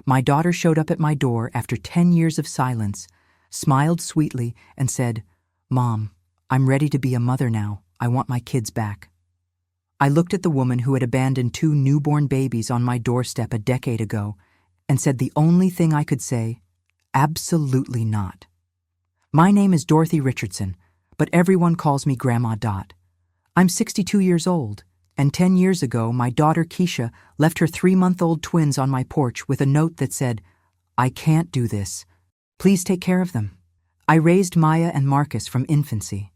My daughter showed up at my door after 10 years of silence, smiled sweetly, and said, "Mom, I'm ready to be a mother now. I want my kids back." I looked at the woman who had abandoned 2 newborn babies on my doorstep a decade ago and said the only thing I could say, absolutely not. My name is Dorothy Richardson, but everyone calls me Grandma Dot. I'm 62 years old, and 10 years ago my daughter Keisha left her 3-month-old twins on my porch with a note that said, "I can't do this. Please take care of them." I raised Maya and Marcus from infancy.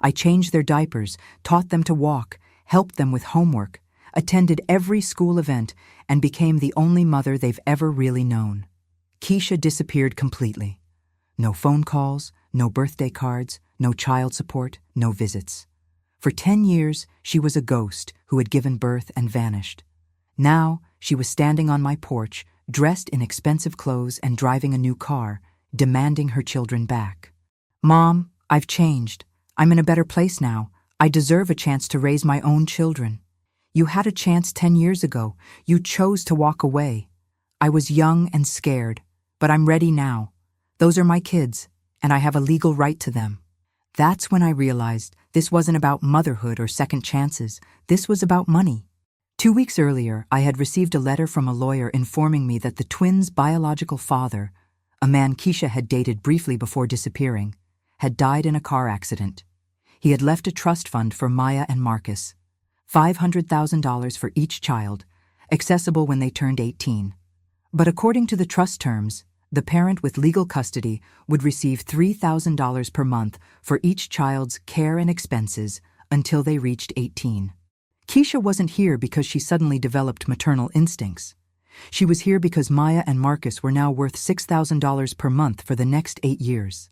I changed their diapers, taught them to walk, helped them with homework, attended every school event, and became the only mother they've ever really known. Keisha disappeared completely. No phone calls, no birthday cards, no child support, no visits. For 10 years, she was a ghost who had given birth and vanished. Now, she was standing on my porch, dressed in expensive clothes and driving a new car, demanding her children back. "Mom, I've changed. I'm in a better place now. I deserve a chance to raise my own children. You had a chance 10 years ago. You chose to walk away. I was young and scared, but I'm ready now. Those are my kids, and I have a legal right to them." That's when I realized this wasn't about motherhood or second chances. This was about money. 2 weeks earlier, I had received a letter from a lawyer informing me that the twins' biological father, a man Keisha had dated briefly before disappearing, had died in a car accident. He had left a trust fund for Maya and Marcus, $500,000 for each child, accessible when they turned 18. But according to the trust terms, the parent with legal custody would receive $3,000 per month for each child's care and expenses until they reached 18. Keisha wasn't here because she suddenly developed maternal instincts. She was here because Maya and Marcus were now worth $6,000 per month for the next 8 years.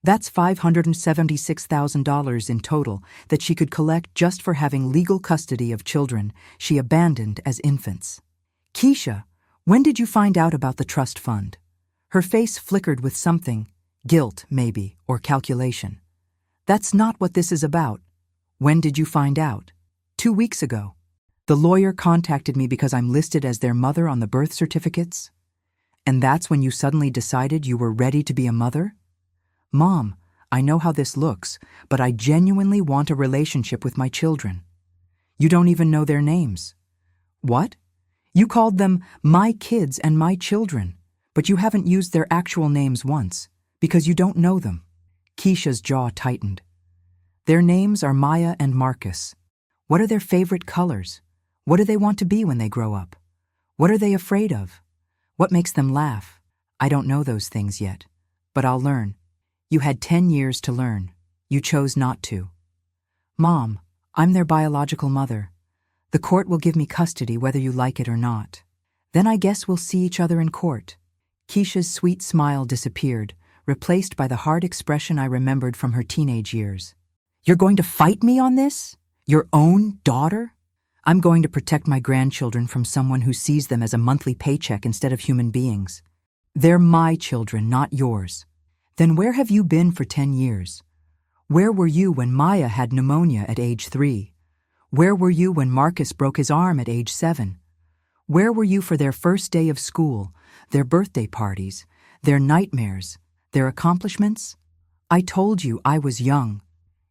That's $576,000 in total that she could collect just for having legal custody of children she abandoned as infants. "Keisha, when did you find out about the trust fund?" Her face flickered with something, guilt maybe, or calculation. "That's not what this is about. When did you find out?" 2 weeks ago. The lawyer contacted me because I'm listed as their mother on the birth certificates. And that's when you suddenly decided you were ready to be a mother? "Mom, I know how this looks, but I genuinely want a relationship with my children." "You don't even know their names." "What? You called them my kids and my children, but you haven't used their actual names once, because you don't know them." Keisha's jaw tightened. "Their names are Maya and Marcus. What are their favorite colors? What do they want to be when they grow up? What are they afraid of? What makes them laugh? I don't know those things yet, but I'll learn." "You had 10 years to learn. You chose not to." "Mom, I'm their biological mother. The court will give me custody whether you like it or not. Then I guess we'll see each other in court." Keisha's sweet smile disappeared, replaced by the hard expression I remembered from her teenage years. "You're going to fight me on this? Your own daughter?" "I'm going to protect my grandchildren from someone who sees them as a monthly paycheck instead of human beings. They're my children, not yours." "Then where have you been for 10 years? Where were you when Maya had pneumonia at age 3? Where were you when Marcus broke his arm at age 7? Where were you for their first day of school, their birthday parties, their nightmares, their accomplishments? I told you I was young.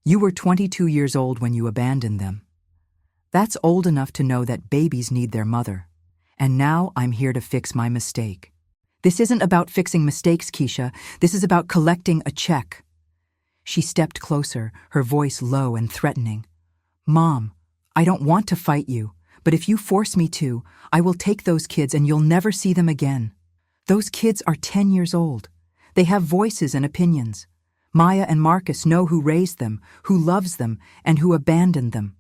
You were 22 years old when you abandoned them. That's old enough to know that babies need their mother. And now I'm here to fix my mistake." "This isn't about fixing mistakes, Keisha. This is about collecting a check." She stepped closer, her voice low and threatening. "Mom, I don't want to fight you, but if you force me to, I will take those kids and you'll never see them again. Those kids are 10 years old. They have voices and opinions. Maya and Marcus know who raised them, who loves them, and who abandoned them.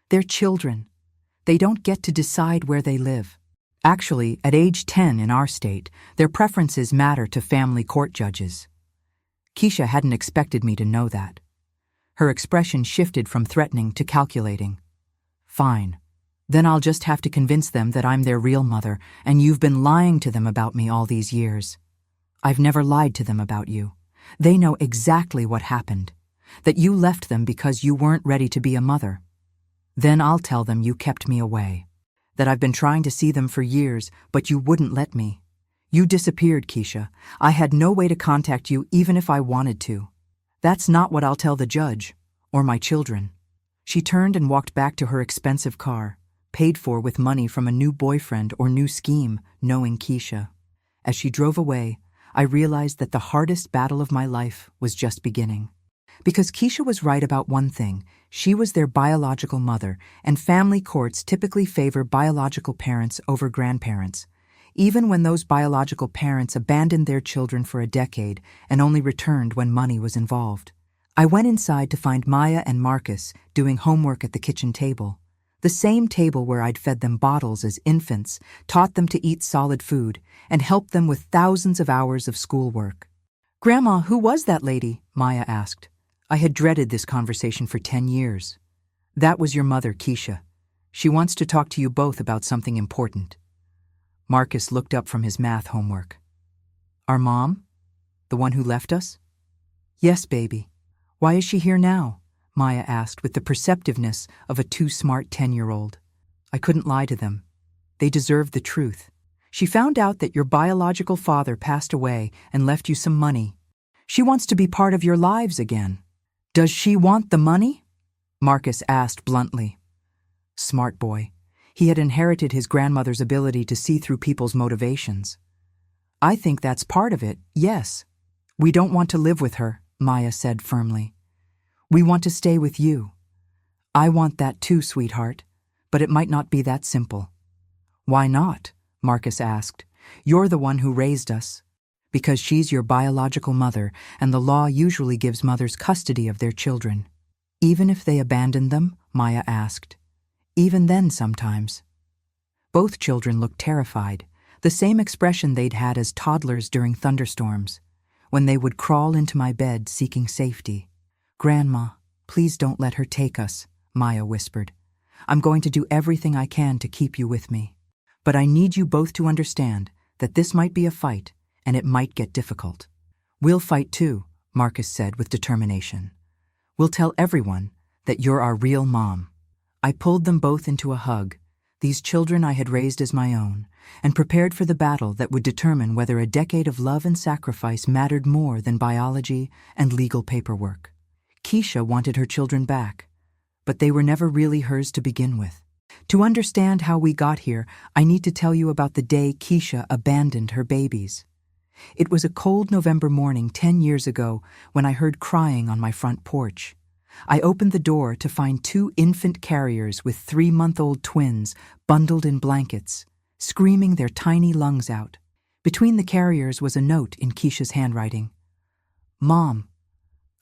They're children. They don't get to decide where they live. Actually, at age 10 in our state, their preferences matter to family court judges." Keisha hadn't expected me to know that. Her expression shifted from threatening to calculating. "Fine. Then I'll just have to convince them that I'm their real mother, and you've been lying to them about me all these years." "I've never lied to them about you. They know exactly what happened, that you left them because you weren't ready to be a mother. Then I'll tell them you kept me away, that I've been trying to see them for years, but you wouldn't let me, You disappeared, Keisha. I had no way to contact you even if I wanted to. That's not what I'll tell the judge, or my children. She turned and walked back to her expensive car, paid for with money from a new boyfriend or new scheme, knowing Keisha. As she drove away, I realized that the hardest battle of my life was just beginning. Because Keisha was right about one thing: she was their biological mother, and family courts typically favor biological parents over grandparents, even when those biological parents abandoned their children for a decade and only returned when money was involved. I went inside to find Maya and Marcus doing homework at the kitchen table, the same table where I'd fed them bottles as infants, taught them to eat solid food, and helped them with thousands of hours of schoolwork. "Grandma, who was that lady?" Maya asked. I had dreaded this conversation for 10 years. "That was your mother, Keisha. She wants to talk to you both about something important." Marcus looked up from his math homework. "Our mom? The one who left us?" "Yes, baby." "Why is she here now?" Maya asked with the perceptiveness of a too-smart 10-year-old. I couldn't lie to them. They deserved the truth. "She found out that your biological father passed away and left you some money. She wants to be part of your lives again." "Does she want the money?" Marcus asked bluntly. Smart boy. He had inherited his grandmother's ability to see through people's motivations. "I think that's part of it, yes." "We don't want to live with her," Maya said firmly. "We want to stay with you." "I want that too, sweetheart, but it might not be that simple." "Why not?" Marcus asked. "You're the one who raised us." "Because she's your biological mother, and the law usually gives mothers custody of their children." "Even if they abandon them?" Maya asked. "Even then sometimes." Both children looked terrified, the same expression they'd had as toddlers during thunderstorms, when they would crawl into my bed seeking safety. "Grandma, please don't let her take us," Maya whispered. "I'm going to do everything I can to keep you with me. But I need you both to understand that this might be a fight, and it might get difficult." "We'll fight too," Marcus said with determination. "We'll tell everyone that you're our real mom." I pulled them both into a hug, these children I had raised as my own, and prepared for the battle that would determine whether a decade of love and sacrifice mattered more than biology and legal paperwork. Keisha wanted her children back, but they were never really hers to begin with. To understand how we got here, I need to tell you about the day Keisha abandoned her babies. It was a cold November morning 10 years ago when I heard crying on my front porch. I opened the door to find 2 infant carriers with 3-month-old twins bundled in blankets, screaming their tiny lungs out. Between the carriers was a note in Keisha's handwriting. "Mom,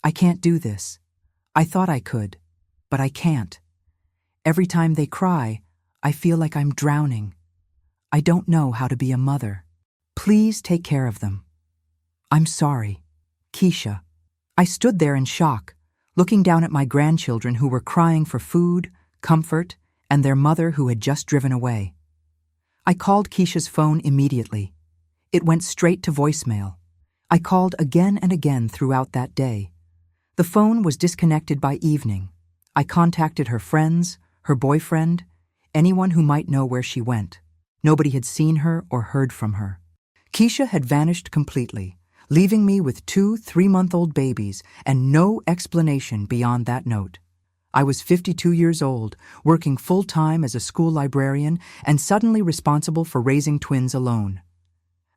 I can't do this. I thought I could, but I can't. Every time they cry, I feel like I'm drowning. I don't know how to be a mother. Please take care of them. I'm sorry. Keisha." I stood there in shock, looking down at my grandchildren who were crying for food, comfort, and their mother who had just driven away. I called Keisha's phone immediately. It went straight to voicemail. I called again and again throughout that day. The phone was disconnected by evening. I contacted her friends, her boyfriend, anyone who might know where she went. Nobody had seen her or heard from her. Keisha had vanished completely, leaving me with 2 3-month-old babies and no explanation beyond that note. I was 52 years old, working full-time as a school librarian and suddenly responsible for raising twins alone.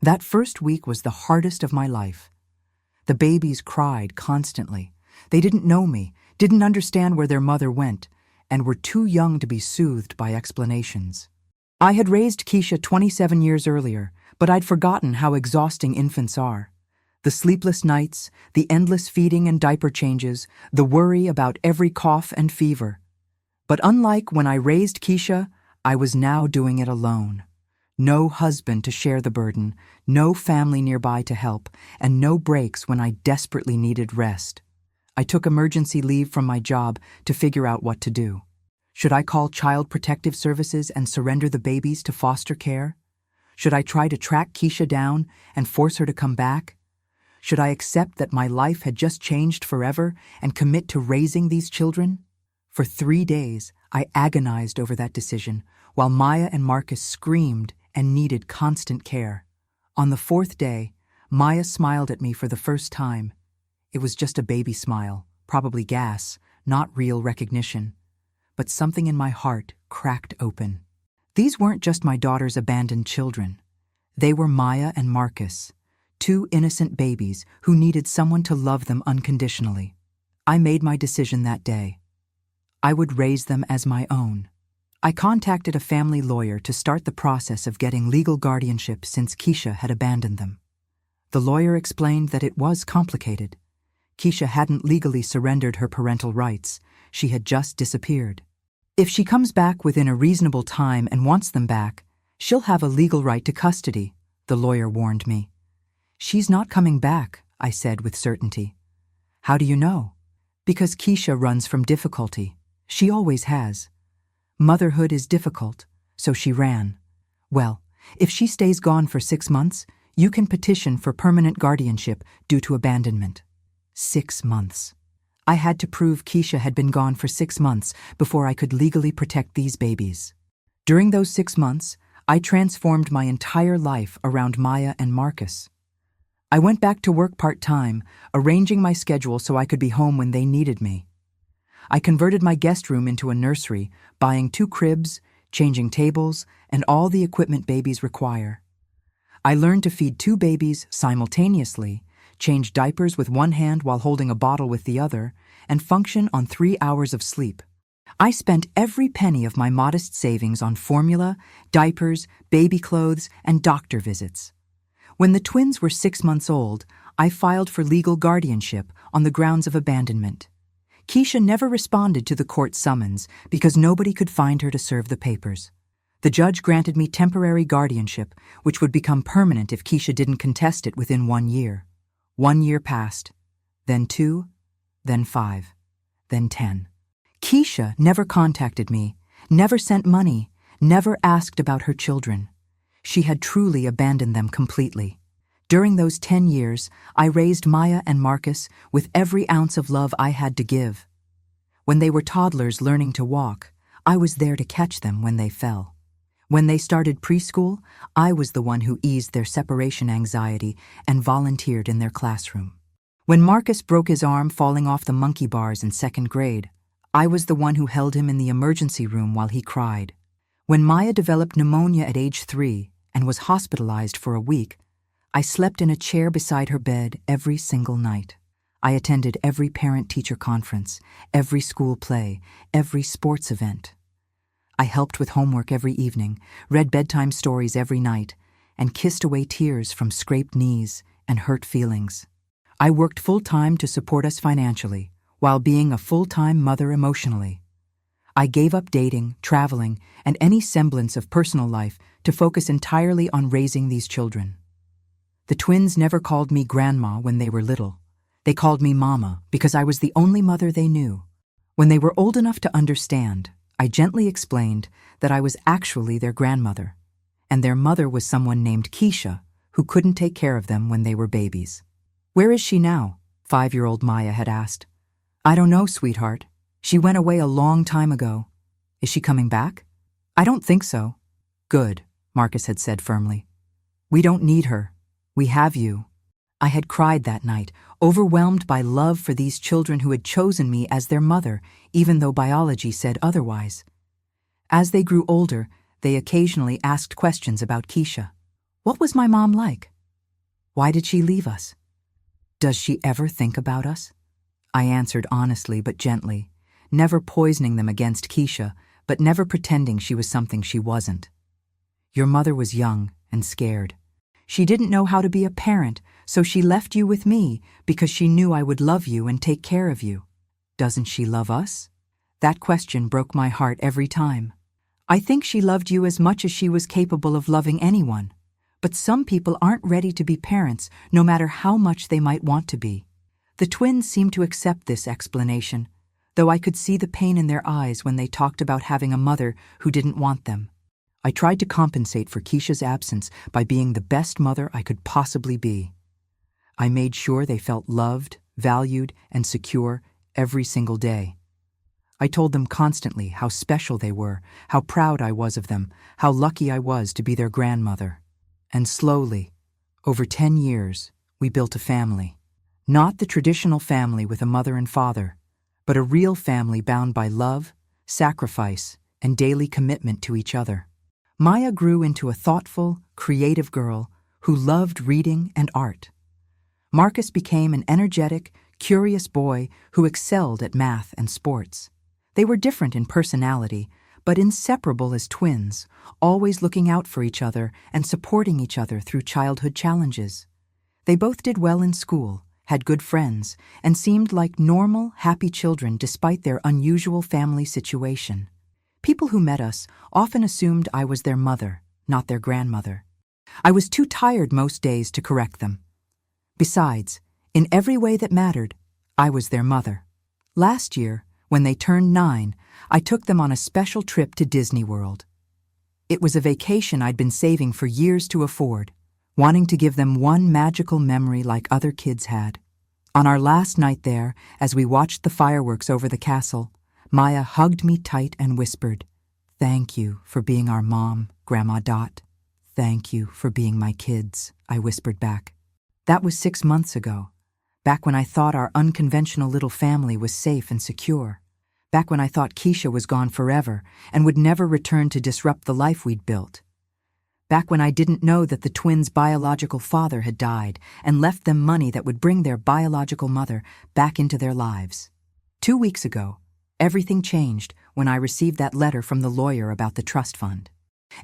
That first week was the hardest of my life. The babies cried constantly. They didn't know me, didn't understand where their mother went, and were too young to be soothed by explanations. I had raised Keisha 27 years earlier, but I'd forgotten how exhausting infants are. The sleepless nights, the endless feeding and diaper changes, the worry about every cough and fever. But unlike when I raised Keisha, I was now doing it alone. No husband to share the burden, no family nearby to help, and no breaks when I desperately needed rest. I took emergency leave from my job to figure out what to do. Should I call Child Protective Services and surrender the babies to foster care? Should I try to track Keisha down and force her to come back? Should I accept that my life had just changed forever and commit to raising these children? For 3 days, I agonized over that decision, while Maya and Marcus screamed and needed constant care. On the fourth day, Maya smiled at me for the first time. It was just a baby smile, probably gas, not real recognition. But something in my heart cracked open. These weren't just my daughter's abandoned children. They were Maya and Marcus, two innocent babies who needed someone to love them unconditionally. I made my decision that day. I would raise them as my own. I contacted a family lawyer to start the process of getting legal guardianship since Keisha had abandoned them. The lawyer explained that it was complicated. Keisha hadn't legally surrendered her parental rights. She had just disappeared. If she comes back within a reasonable time and wants them back, she'll have a legal right to custody, the lawyer warned me. She's not coming back, I said with certainty. How do you know? Because Keisha runs from difficulty. She always has. Motherhood is difficult, so she ran. Well, if she stays gone for 6 months, you can petition for permanent guardianship due to abandonment. 6 months. I had to prove Keisha had been gone for 6 months before I could legally protect these babies. During those 6 months, I transformed my entire life around Maya and Marcus. I went back to work part-time, arranging my schedule so I could be home when they needed me. I converted my guest room into a nursery, buying 2 cribs, changing tables, and all the equipment babies require. I learned to feed 2 babies simultaneously, change diapers with one hand while holding a bottle with the other, and function on 3 hours of sleep. I spent every penny of my modest savings on formula, diapers, baby clothes, and doctor visits. When the twins were 6 months old, I filed for legal guardianship on the grounds of abandonment. Keisha never responded to the court summons because nobody could find her to serve the papers. The judge granted me temporary guardianship, which would become permanent if Keisha didn't contest it within 1 year. 1 year passed, then 2, then 5, then 10. Keisha never contacted me, never sent money, never asked about her children. She had truly abandoned them completely. During those 10 years, I raised Maya and Marcus with every ounce of love I had to give. When they were toddlers learning to walk, I was there to catch them when they fell. When they started preschool, I was the one who eased their separation anxiety and volunteered in their classroom. When Marcus broke his arm falling off the monkey bars in 2nd grade, I was the one who held him in the emergency room while he cried. When Maya developed pneumonia at age 3 and was hospitalized for a week, I slept in a chair beside her bed every single night. I attended every parent-teacher conference, every school play, every sports event. I helped with homework every evening, read bedtime stories every night, and kissed away tears from scraped knees and hurt feelings. I worked full-time to support us financially, while being a full-time mother emotionally. I gave up dating, traveling, and any semblance of personal life to focus entirely on raising these children. The twins never called me grandma when they were little. They called me mama because I was the only mother they knew. When they were old enough to understand, I gently explained that I was actually their grandmother, and their mother was someone named Keisha, who couldn't take care of them when they were babies. "Where is she now?" 5-year-old Maya had asked. "I don't know, sweetheart. She went away a long time ago. Is she coming back?" "I don't think so." "Good," Marcus had said firmly. "We don't need her. We have you." I had cried that night, overwhelmed by love for these children who had chosen me as their mother, even though biology said otherwise. As they grew older, they occasionally asked questions about Keisha. What was my mom like? Why did she leave us? Does she ever think about us? I answered honestly but gently, never poisoning them against Keisha, but never pretending she was something she wasn't. Your mother was young and scared. She didn't know how to be a parent, so she left you with me because she knew I would love you and take care of you. Doesn't she love us? That question broke my heart every time. I think she loved you as much as she was capable of loving anyone. But some people aren't ready to be parents, no matter how much they might want to be. The twins seemed to accept this explanation, though I could see the pain in their eyes when they talked about having a mother who didn't want them. I tried to compensate for Keisha's absence by being the best mother I could possibly be. I made sure they felt loved, valued, and secure every single day. I told them constantly how special they were, how proud I was of them, how lucky I was to be their grandmother. And slowly, Over 10 years, we built a family. Not the traditional family with a mother and father, but a real family bound by love, sacrifice, and daily commitment to each other. Maya grew into a thoughtful, creative girl who loved reading and art. Marcus became an energetic, curious boy who excelled at math and sports. They were different in personality, but inseparable as twins, always looking out for each other and supporting each other through childhood challenges. They both did well in school, had good friends, and seemed like normal, happy children despite their unusual family situation. People who met us often assumed I was their mother, not their grandmother. I was too tired most days to correct them. Besides, in every way that mattered, I was their mother. Last year, when they turned 9, I took them on a special trip to Disney World. It was a vacation I'd been saving for years to afford, wanting to give them one magical memory like other kids had. On our last night there, as we watched the fireworks over the castle, Maya hugged me tight and whispered, "Thank you for being our mom, Grandma Dot." "Thank you for being my kids," I whispered back. That was 6 months ago, back when I thought our unconventional little family was safe and secure, back when I thought Keisha was gone forever and would never return to disrupt the life we'd built, back when I didn't know that the twins' biological father had died and left them money that would bring their biological mother back into their lives. 2 weeks ago, everything changed when I received that letter from the lawyer about the trust fund.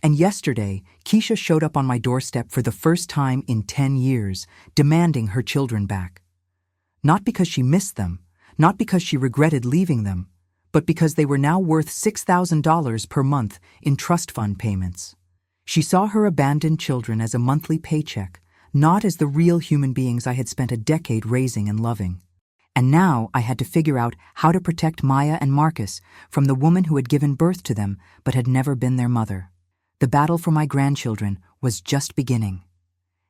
And yesterday, Keisha showed up on my doorstep for the first time in 10 years, demanding her children back. Not because she missed them, not because she regretted leaving them, but because they were now worth $6,000 per month in trust fund payments. She saw her abandoned children as a monthly paycheck, not as the real human beings I had spent a decade raising and loving. And now I had to figure out how to protect Maya and Marcus from the woman who had given birth to them but had never been their mother. The battle for my grandchildren was just beginning,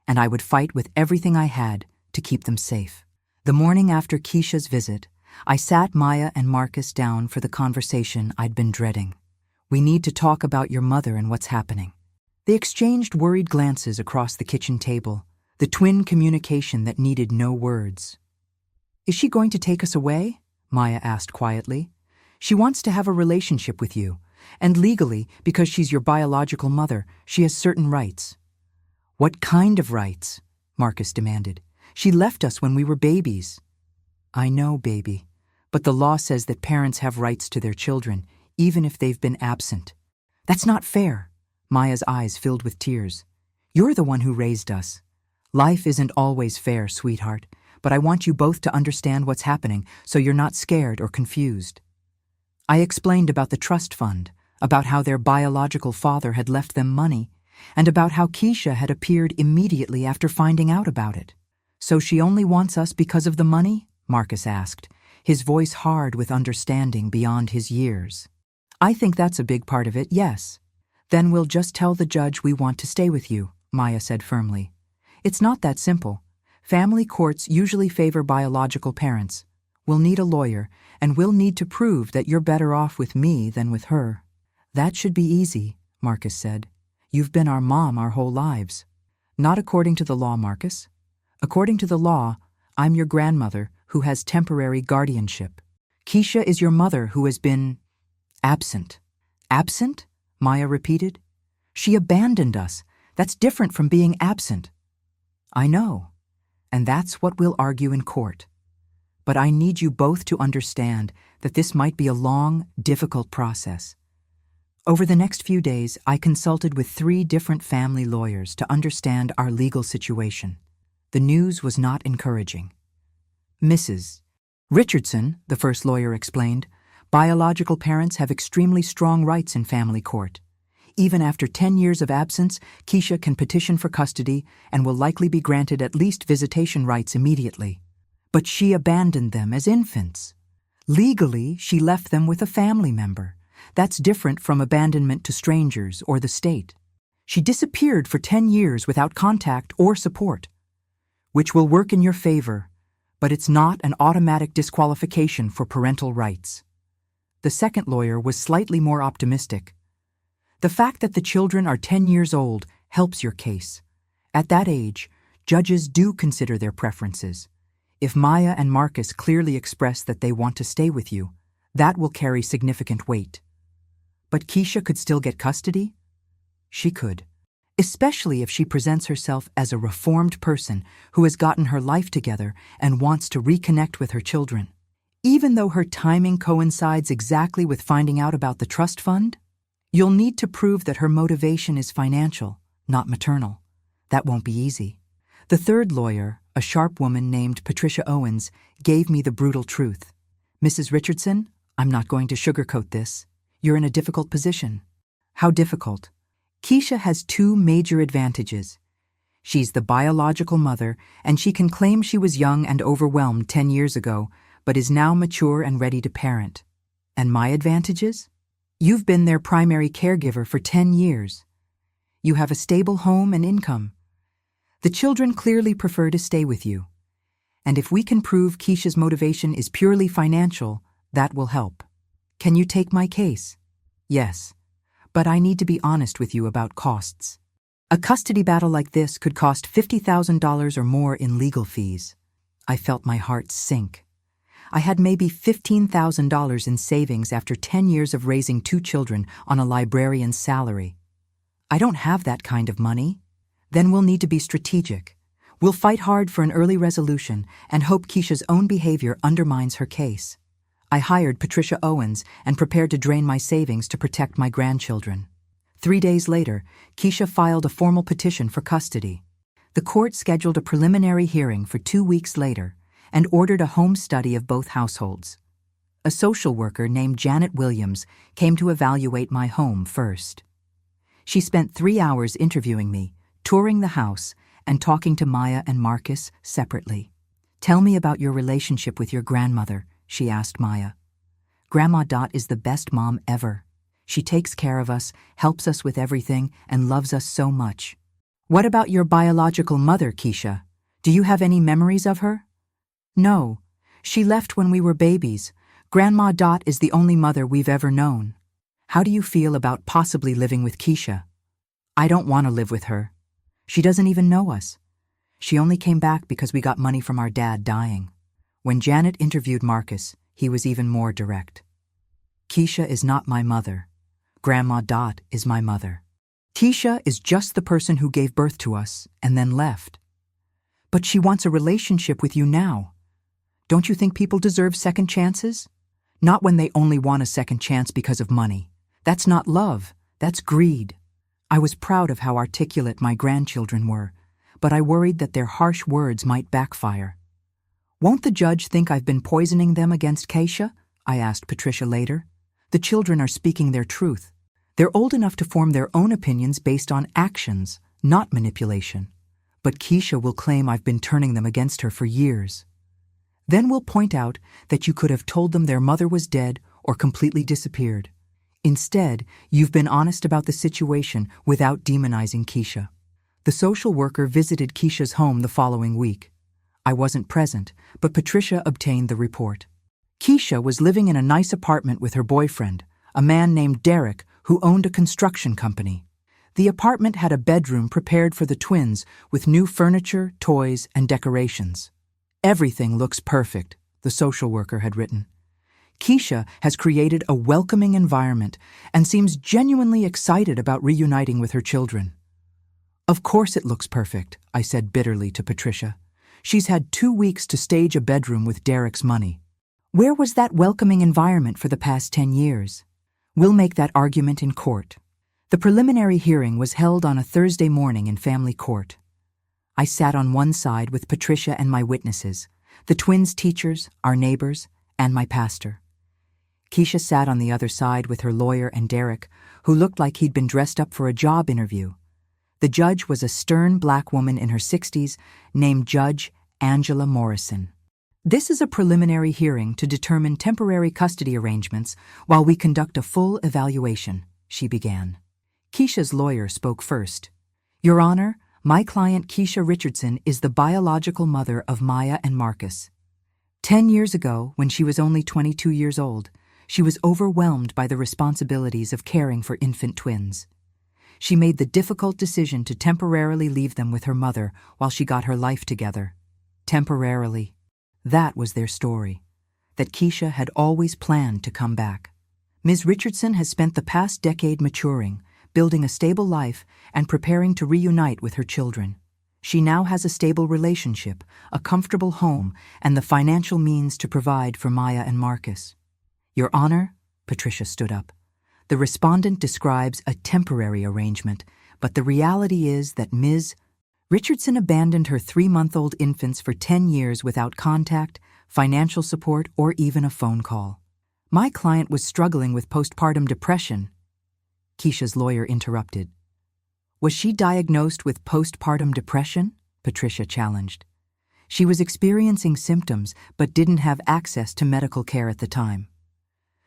and I would fight with everything I had to keep them safe. The morning after Keisha's visit, I sat Maya and Marcus down for the conversation I'd been dreading. "We need to talk about your mother and what's happening." They exchanged worried glances across the kitchen table, the twin communication that needed no words. "Is she going to take us away?" Maya asked quietly. "She wants to have a relationship with you, and legally, because she's your biological mother, she has certain rights." "What kind of rights?" Marcus demanded. "She left us when we were babies." "I know, baby, but the law says that parents have rights to their children, even if they've been absent." "That's not fair." Maya's eyes filled with tears. "You're the one who raised us. Life isn't always fair, sweetheart, but I want you both to understand what's happening so you're not scared or confused." I explained about the trust fund, about how their biological father had left them money, and about how Keisha had appeared immediately after finding out about it. "So she only wants us because of the money?" Marcus asked, his voice hard with understanding beyond his years. "I think that's a big part of it, yes." "Then we'll just tell the judge we want to stay with you," Maya said firmly. "It's not that simple. Family courts usually favor biological parents. We'll need a lawyer, and we'll need to prove that you're better off with me than with her." "That should be easy," Marcus said. "You've been our mom our whole lives." "Not according to the law, Marcus. According to the law, I'm your grandmother who has temporary guardianship. Keisha is your mother who has been absent." "Absent?" Maya repeated. "She abandoned us. That's different from being absent." "I know, and that's what we'll argue in court. But I need you both to understand that this might be a long, difficult process." Over the next few days, I consulted with 3 different family lawyers to understand our legal situation. The news was not encouraging. "Mrs. Richardson," the first lawyer explained, "biological parents have extremely strong rights in family court. Even after 10 years of absence, Keisha can petition for custody and will likely be granted at least visitation rights immediately. But she abandoned them as infants. Legally, she left them with a family member. That's different from abandonment to strangers or the state. She disappeared for 10 years without contact or support, which will work in your favor, but it's not an automatic disqualification for parental rights." The second lawyer was slightly more optimistic. "The fact that the children are 10 years old helps your case. At that age, Judges do consider their preferences. If Maya and Marcus clearly express that they want to stay with you, that will carry significant weight. But Keisha could still get custody? She could. Especially if she presents herself as a reformed person who has gotten her life together and wants to reconnect with her children. Even though her timing coincides exactly with finding out about the trust fund, you'll need to prove that her motivation is financial, not maternal. That won't be easy. The third lawyer, a sharp woman named Patricia Owens, gave me the brutal truth. Mrs. Richardson, I'm not going to sugarcoat this. You're in a difficult position. How difficult? Keisha has two major advantages. She's the biological mother, and she can claim she was young and overwhelmed 10 years ago, but is now mature and ready to parent. And my advantages? You've been their primary caregiver for 10 years. You have a stable home and income. The children clearly prefer to stay with you. And if we can prove Keisha's motivation is purely financial, that will help. Can you take my case? Yes. But I need to be honest with you about costs. A custody battle like this could cost $50,000 or more in legal fees. I felt my heart sink. I had maybe $15,000 in savings after 10 years of raising 2 children on a librarian's salary. I don't have that kind of money. Then we'll need to be strategic. We'll fight hard for an early resolution and hope Keisha's own behavior undermines her case. I hired Patricia Owens and prepared to drain my savings to protect my grandchildren. 3 days later, Keisha filed a formal petition for custody. The court scheduled a preliminary hearing for 2 weeks later and ordered a home study of both households. A social worker named Janet Williams came to evaluate my home first. She spent 3 hours interviewing me, touring the house, and talking to Maya and Marcus separately. Tell me about your relationship with your grandmother, she asked Maya. Grandma Dot is the best mom ever. She takes care of us, helps us with everything, and loves us so much. What about your biological mother, Keisha? Do you have any memories of her? No. She left when we were babies. Grandma Dot is the only mother we've ever known. How do you feel about possibly living with Keisha? I don't want to live with her. She doesn't even know us. She only came back because we got money from our dad dying. When Janet interviewed Marcus, he was even more direct. Keisha is not my mother. Grandma Dot is my mother. Keisha is just the person who gave birth to us and then left. But she wants a relationship with you now. Don't you think people deserve second chances? Not when they only want a second chance because of money. That's not love. That's greed. I was proud of how articulate my grandchildren were, but I worried that their harsh words might backfire. Won't the judge think I've been poisoning them against Keisha? I asked Patricia later. The children are speaking their truth. They're old enough to form their own opinions based on actions, not manipulation. But Keisha will claim I've been turning them against her for years. Then we'll point out that you could have told them their mother was dead or completely disappeared. Instead, you've been honest about the situation without demonizing Keisha. The social worker visited Keisha's home the following week. I wasn't present, but Patricia obtained the report. Keisha was living in a nice apartment with her boyfriend, a man named Derek, who owned a construction company. The apartment had a bedroom prepared for the twins with new furniture, toys, and decorations. Everything looks perfect, the social worker had written. Keisha has created a welcoming environment and seems genuinely excited about reuniting with her children. Of course it looks perfect, I said bitterly to Patricia. She's had 2 weeks to stage a bedroom with Derek's money. Where was that welcoming environment for the past 10 years? We'll make that argument in court. The preliminary hearing was held on a Thursday morning in family court. I sat on one side with Patricia and my witnesses, the twins' teachers, our neighbors, and my pastor. Keisha sat on the other side with her lawyer and Derek, who looked like he'd been dressed up for a job interview. The judge was a stern black woman in her 60s named Judge Angela Morrison. This is a preliminary hearing to determine temporary custody arrangements while we conduct a full evaluation, she began. Keisha's lawyer spoke first. Your Honor, my client Keisha Richardson is the biological mother of Maya and Marcus. 10 years ago, when she was only 22 years old, she was overwhelmed by the responsibilities of caring for infant twins. She made the difficult decision to temporarily leave them with her mother while she got her life together. Temporarily. That was their story. That Keisha had always planned to come back. Ms. Richardson has spent the past decade maturing, building a stable life, and preparing to reunite with her children. She now has a stable relationship, a comfortable home, and the financial means to provide for Maya and Marcus. Your Honor, Patricia stood up. The respondent describes a temporary arrangement, but the reality is that Ms. Richardson abandoned her 3-month-old infants for 10 years without contact, financial support, or even a phone call. My client was struggling with postpartum depression. Keisha's lawyer interrupted. Was she diagnosed with postpartum depression? Patricia challenged. She was experiencing symptoms but didn't have access to medical care at the time.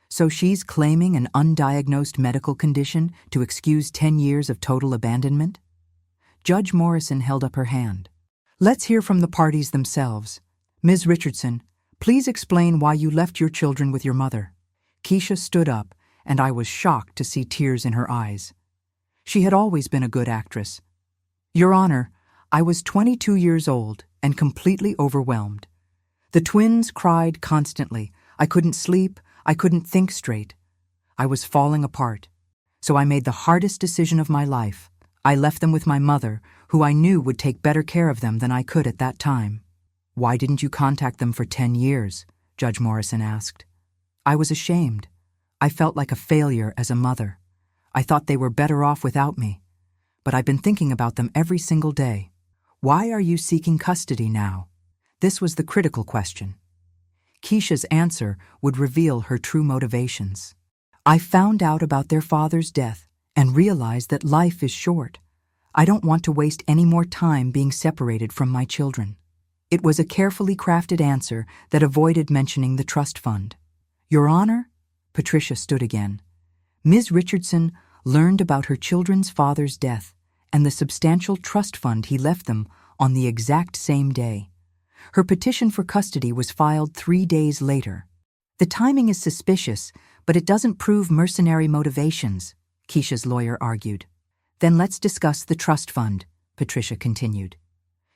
So she's claiming an undiagnosed medical condition to excuse 10 years of total abandonment? Judge Morrison held up her hand. Let's hear from the parties themselves. Ms. Richardson, please explain why you left your children with your mother. Keisha stood up, and I was shocked to see tears in her eyes. She had always been a good actress. Your Honor, I was 22 years old and completely overwhelmed. The twins cried constantly. I couldn't sleep. I couldn't think straight. I was falling apart. So I made the hardest decision of my life. I left them with my mother, who I knew would take better care of them than I could at that time. Why didn't you contact them for 10 years? Judge Morrison asked. I was ashamed. I felt like a failure as a mother. I thought they were better off without me. But I've been thinking about them every single day. Why are you seeking custody now? This was the critical question. Keisha's answer would reveal her true motivations. I found out about their father's death and realized that life is short. I don't want to waste any more time being separated from my children. It was a carefully crafted answer that avoided mentioning the trust fund. Your Honor, Patricia stood again. Ms. Richardson learned about her children's father's death and the substantial trust fund he left them on the exact same day. Her petition for custody was filed 3 days later. The timing is suspicious, but it doesn't prove mercenary motivations, Keisha's lawyer argued. Then let's discuss the trust fund, Patricia continued.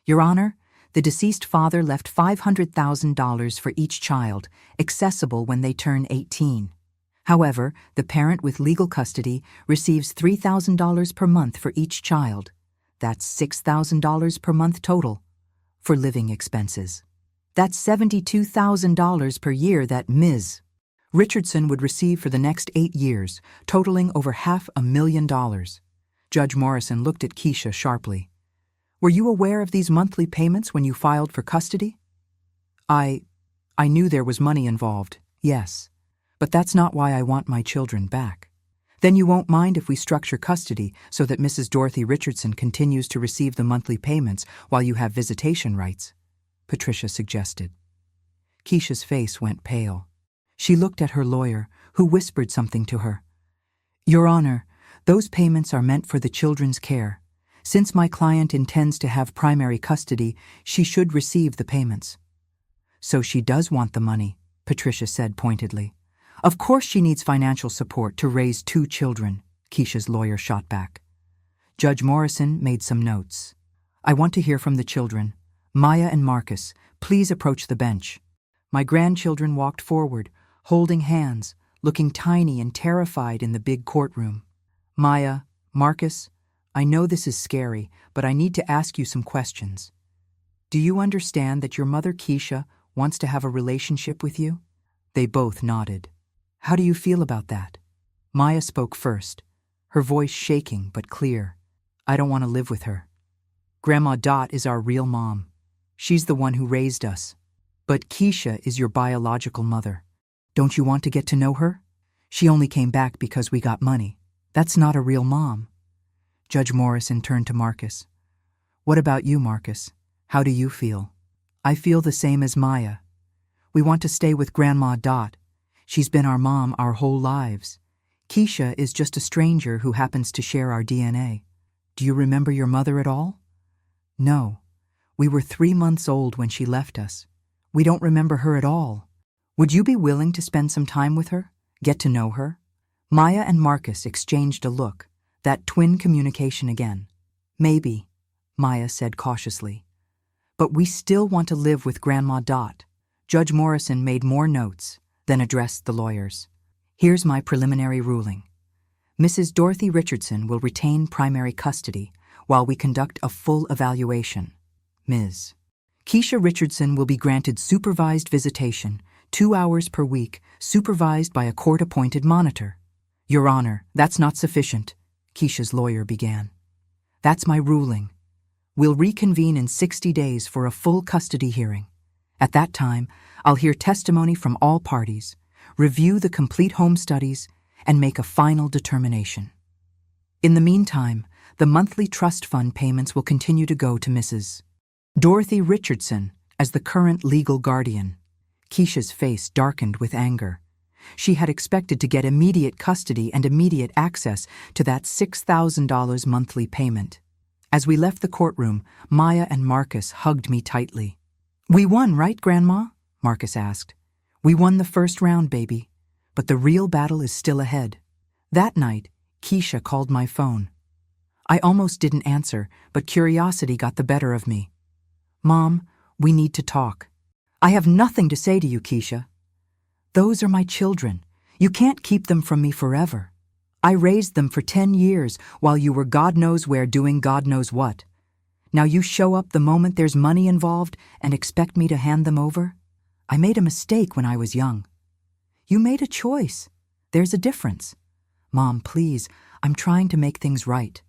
Your Honor, the deceased father left $500,000 for each child, accessible when they turn 18. However, the parent with legal custody receives $3,000 per month for each child. That's $6,000 per month total for living expenses. That's $72,000 per year that Ms. Richardson would receive for the next 8 years, totaling over $500,000. Judge Morrison looked at Keisha sharply. Were you aware of these monthly payments when you filed for custody? I knew there was money involved, yes. But that's not why I want my children back. Then you won't mind if we structure custody so that Mrs. Dorothy Richardson continues to receive the monthly payments while you have visitation rights, Patricia suggested. Keisha's face went pale. She looked at her lawyer, who whispered something to her. Your Honor, those payments are meant for the children's care. Since my client intends to have primary custody, she should receive the payments. So she does want the money, Patricia said pointedly. Of course she needs financial support to raise 2 children, Keisha's lawyer shot back. Judge Morrison made some notes. I want to hear from the children. Maya and Marcus, please approach the bench. My grandchildren walked forward, holding hands, looking tiny and terrified in the big courtroom. Maya, Marcus, I know this is scary, but I need to ask you some questions. Do you understand that your mother Keisha wants to have a relationship with you? They both nodded. How do you feel about that? Maya spoke first, her voice shaking but clear. I don't want to live with her. Grandma Dot is our real mom. She's the one who raised us. But Keisha is your biological mother. Don't you want to get to know her? She only came back because we got money. That's not a real mom. Judge Morrison turned to Marcus. What about you, Marcus? How do you feel? I feel the same as Maya. We want to stay with Grandma Dot. She's been our mom our whole lives. Keisha is just a stranger who happens to share our DNA. Do you remember your mother at all? No. We were 3 months old when she left us. We don't remember her at all. Would you be willing to spend some time with her? Get to know her? Maya and Marcus exchanged a look. That twin communication again. Maybe, Maya said cautiously. But we still want to live with Grandma Dot. Judge Morrison made more notes, then addressed the lawyers. Here's my preliminary ruling. Mrs. Dorothy Richardson will retain primary custody while we conduct a full evaluation. Ms. Keisha Richardson will be granted supervised visitation, 2 hours per week, supervised by a court-appointed monitor. Your Honor, that's not sufficient, Keisha's lawyer began. That's my ruling. We'll reconvene in 60 days for a full custody hearing. At that time, I'll hear testimony from all parties, review the complete home studies, and make a final determination. In the meantime, the monthly trust fund payments will continue to go to Mrs. Dorothy Richardson as the current legal guardian. Keisha's face darkened with anger. She had expected to get immediate custody and immediate access to that $6,000 monthly payment. As we left the courtroom, Maya and Marcus hugged me tightly. We won, right, Grandma? Marcus asked. We won the first round, baby. But the real battle is still ahead. That night, Keisha called my phone. I almost didn't answer, but curiosity got the better of me. Mom, we need to talk. I have nothing to say to you, Keisha. Those are my children. You can't keep them from me forever. I raised them for 10 years while you were God knows where doing God knows what. Now you show up the moment there's money involved and expect me to hand them over? I made a mistake when I was young. You made a choice. There's a difference. Mom, please, I'm trying to make things right.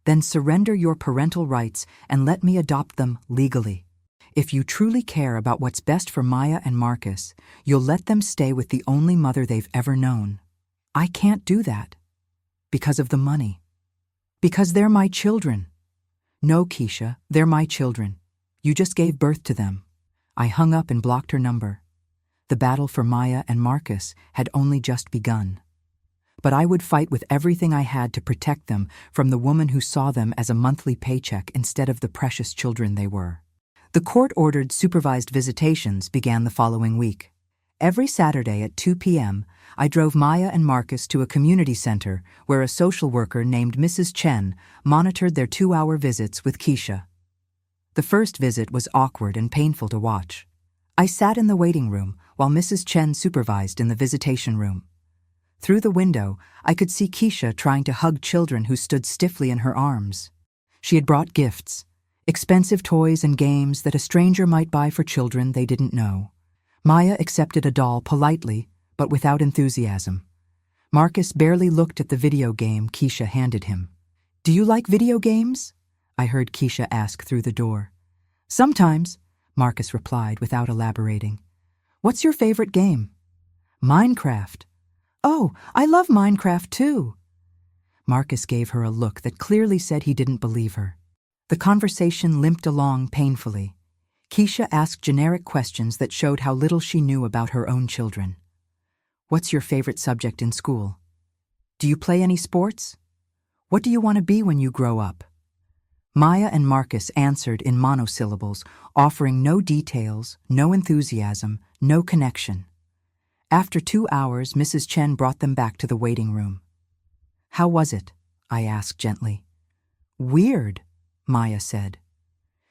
Then surrender your parental rights and let me adopt them legally. If you truly care about what's best for Maya and Marcus, you'll let them stay with the only mother they've ever known. I can't do that. Because of the money. Because they're my children. No, Keisha, they're my children. You just gave birth to them. I hung up and blocked her number. The battle for Maya and Marcus had only just begun. But I would fight with everything I had to protect them from the woman who saw them as a monthly paycheck instead of the precious children they were. The court-ordered supervised visitations began the following week. Every Saturday at 2 p.m., I drove Maya and Marcus to a community center where a social worker named Mrs. Chen monitored their 2-hour visits with Keisha. The first visit was awkward and painful to watch. I sat in the waiting room while Mrs. Chen supervised in the visitation room. Through the window, I could see Keisha trying to hug children who stood stiffly in her arms. She had brought gifts, expensive toys and games that a stranger might buy for children they didn't know. Maya accepted a doll politely, but without enthusiasm. Marcus barely looked at the video game Keisha handed him. Do you like video games? I heard Keisha ask through the door. Sometimes, Marcus replied without elaborating. What's your favorite game? Minecraft. Oh, I love Minecraft too. Marcus gave her a look that clearly said he didn't believe her. The conversation limped along painfully. Keisha asked generic questions that showed how little she knew about her own children. What's your favorite subject in school? Do you play any sports? What do you want to be when you grow up? Maya and Marcus answered in monosyllables, offering no details, no enthusiasm, no connection. After 2 hours, Mrs. Chen brought them back to the waiting room. How was it? I asked gently. Weird, Maya said.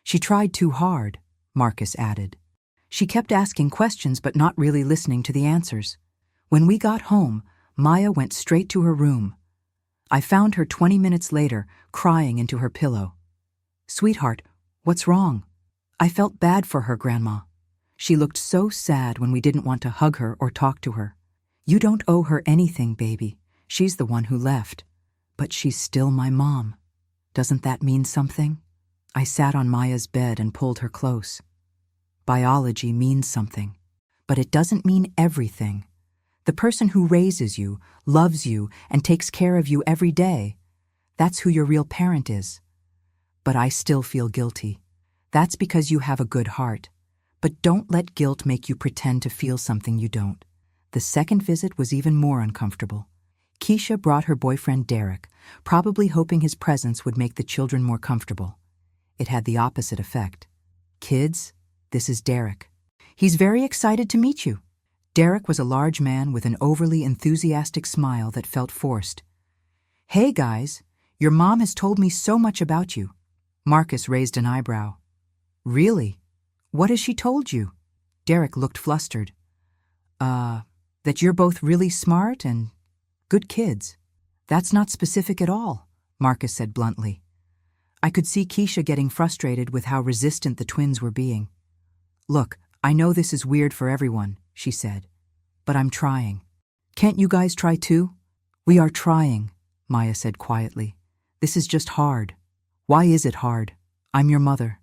She tried too hard, Marcus added. She kept asking questions but not really listening to the answers. When we got home, Maya went straight to her room. I found her 20 minutes later, crying into her pillow. Sweetheart, what's wrong? I felt bad for her, Grandma. She looked so sad when we didn't want to hug her or talk to her. You don't owe her anything, baby. She's the one who left. But she's still my mom. Doesn't that mean something? I sat on Maya's bed and pulled her close. Biology means something, but it doesn't mean everything. The person who raises you, loves you, and takes care of you every day, that's who your real parent is. But I still feel guilty. That's because you have a good heart. But don't let guilt make you pretend to feel something you don't. The second visit was even more uncomfortable. Keisha brought her boyfriend Derek, probably hoping his presence would make the children more comfortable. It had the opposite effect. Kids, this is Derek. He's very excited to meet you. Derek was a large man with an overly enthusiastic smile that felt forced. Hey guys, Your mom has told me so much about you. Marcus raised an eyebrow. Really? What has she told you? Derek looked flustered. That you're both really smart and good kids. That's not specific at all, Marcus said bluntly. I could see Keisha getting frustrated with how resistant the twins were being. Look, I know this is weird for everyone, she said, but I'm trying. Can't you guys try too? We are trying, Maya said quietly. This is just hard. Why is it hard? I'm your mother.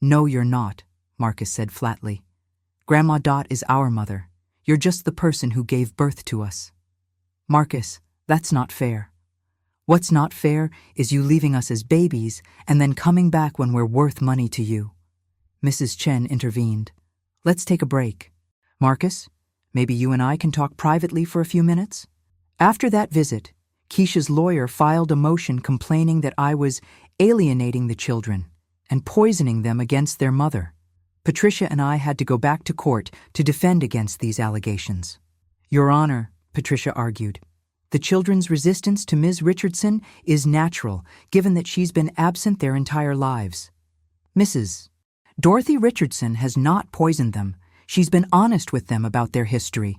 No, you're not, Marcus said flatly. Grandma Dot is our mother. You're just the person who gave birth to us. Marcus, that's not fair. What's not fair is you leaving us as babies and then coming back when we're worth money to you. Mrs. Chen intervened. Let's take a break. Marcus, maybe you and I can talk privately for a few minutes? After that visit, Keisha's lawyer filed a motion complaining that I was alienating the children and poisoning them against their mother. Patricia and I had to go back to court to defend against these allegations. Your Honor, Patricia argued, the children's resistance to Ms. Richardson is natural, given that she's been absent their entire lives. Mrs. Dorothy Richardson has not poisoned them. She's been honest with them about their history.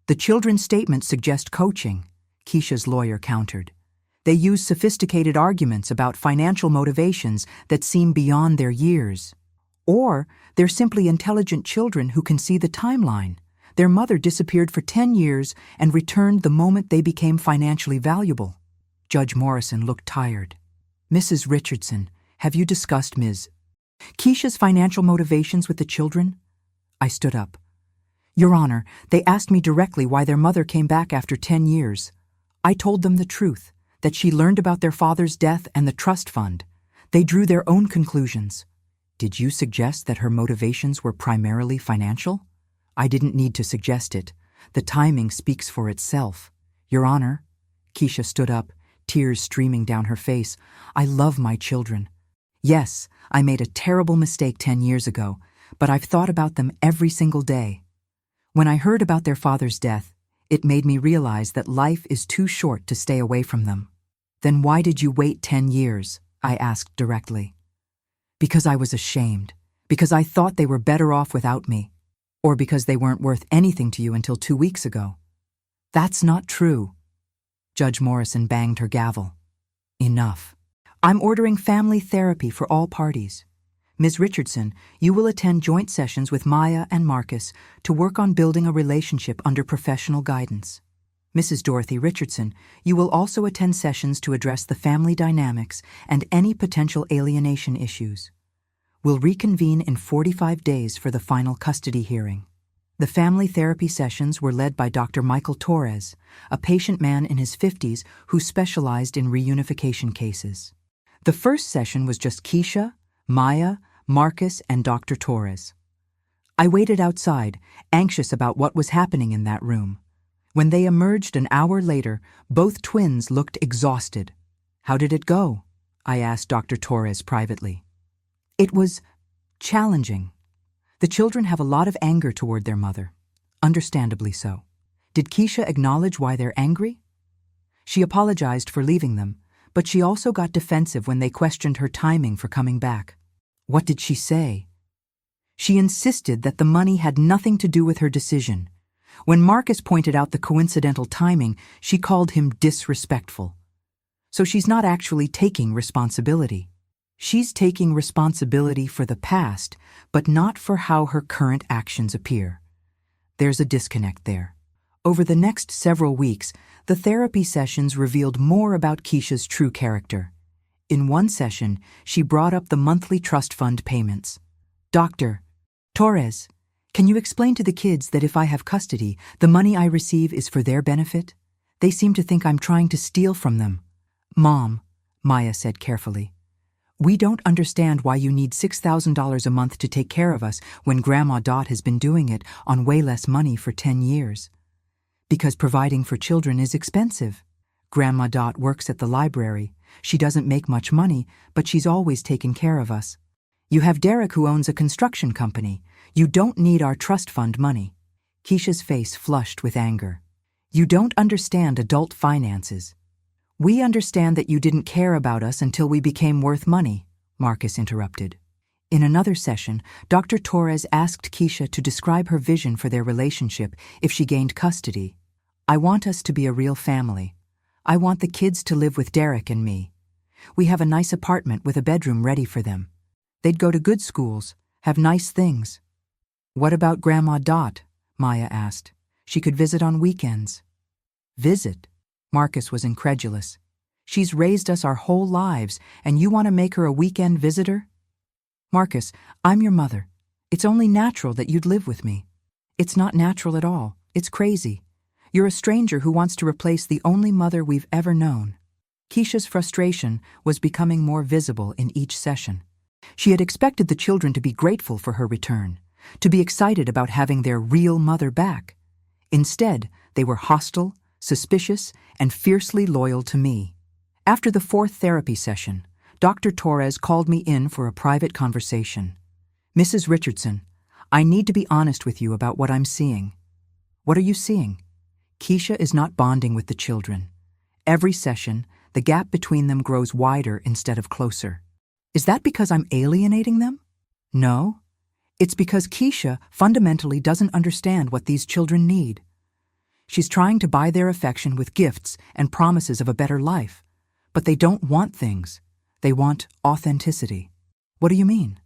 The children's statements suggest coaching, Keisha's lawyer countered. They use sophisticated arguments about financial motivations that seem beyond their years. Or they're simply intelligent children who can see the timeline. Their mother disappeared for 10 years and returned the moment they became financially valuable. Judge Morrison looked tired. Mrs. Richardson, have you discussed Ms. Keisha's financial motivations with the children? I stood up. Your Honor, they asked me directly why their mother came back after 10 years. I told them the truth, that she learned about their father's death and the trust fund. They drew their own conclusions. Did you suggest that her motivations were primarily financial? I didn't need to suggest it. The timing speaks for itself. Your Honor, Keisha stood up, tears streaming down her face. I love my children. Yes, I made a terrible mistake 10 years ago, but I've thought about them every single day. When I heard about their father's death, it made me realize that life is too short to stay away from them. Then why did you wait 10 years? I asked directly. Because I was ashamed. Because I thought they were better off without me. Or because they weren't worth anything to you until 2 weeks ago. That's not true. Judge Morrison banged her gavel. Enough. I'm ordering family therapy for all parties. Ms. Richardson, you will attend joint sessions with Maya and Marcus to work on building a relationship under professional guidance. Mrs. Dorothy Richardson, you will also attend sessions to address the family dynamics and any potential alienation issues. We'll reconvene in 45 days for the final custody hearing. The family therapy sessions were led by Dr. Michael Torres, a patient man in his 50s who specialized in reunification cases. The first session was just Keisha, Maya, Marcus, and Dr. Torres. I waited outside, anxious about what was happening in that room. When they emerged an hour later, both twins looked exhausted. How did it go? I asked Dr. Torres privately. It was challenging. The children have a lot of anger toward their mother. Understandably so. Did Keisha acknowledge why they're angry? She apologized for leaving them, but she also got defensive when they questioned her timing for coming back. What did she say? She insisted that the money had nothing to do with her decision. When Marcus pointed out the coincidental timing, she called him disrespectful. So she's not actually taking responsibility. She's taking responsibility for the past, but not for how her current actions appear. There's a disconnect there. Over the next several weeks, the therapy sessions revealed more about Keisha's true character. In one session, she brought up the monthly trust fund payments. Dr. Torres, can you explain to the kids that if I have custody, the money I receive is for their benefit? They seem to think I'm trying to steal from them. Mom, Maya said carefully, we don't understand why you need $6,000 a month to take care of us when Grandma Dot has been doing it on way less money for 10 years. Because providing for children is expensive. Grandma Dot works at the library. She doesn't make much money, but she's always taken care of us. You have Derek who owns a construction company. You don't need our trust fund money. Keisha's face flushed with anger. You don't understand adult finances. We understand that you didn't care about us until we became worth money, Marcus interrupted. In another session, Dr. Torres asked Keisha to describe her vision for their relationship if she gained custody. I want us to be a real family. I want the kids to live with Derek and me. We have a nice apartment with a bedroom ready for them. They'd go to good schools, have nice things. What about Grandma Dot? Maya asked. She could visit on weekends. Visit? Marcus was incredulous. She's raised us our whole lives, and you want to make her a weekend visitor? Marcus, I'm your mother. It's only natural that you'd live with me. It's not natural at all. It's crazy. You're a stranger who wants to replace the only mother we've ever known. Keisha's frustration was becoming more visible in each session. She had expected the children to be grateful for her return, to be excited about having their real mother back. Instead, they were hostile, suspicious, and fiercely loyal to me. After the fourth therapy session, Dr. Torres called me in for a private conversation. Mrs. Richardson, I need to be honest with you about what I'm seeing. What are you seeing? Keisha is not bonding with the children. Every session, the gap between them grows wider instead of closer. Is that because I'm alienating them? No. It's because Keisha fundamentally doesn't understand what these children need. She's trying to buy their affection with gifts and promises of a better life. But they don't want things. They want authenticity. What do you mean?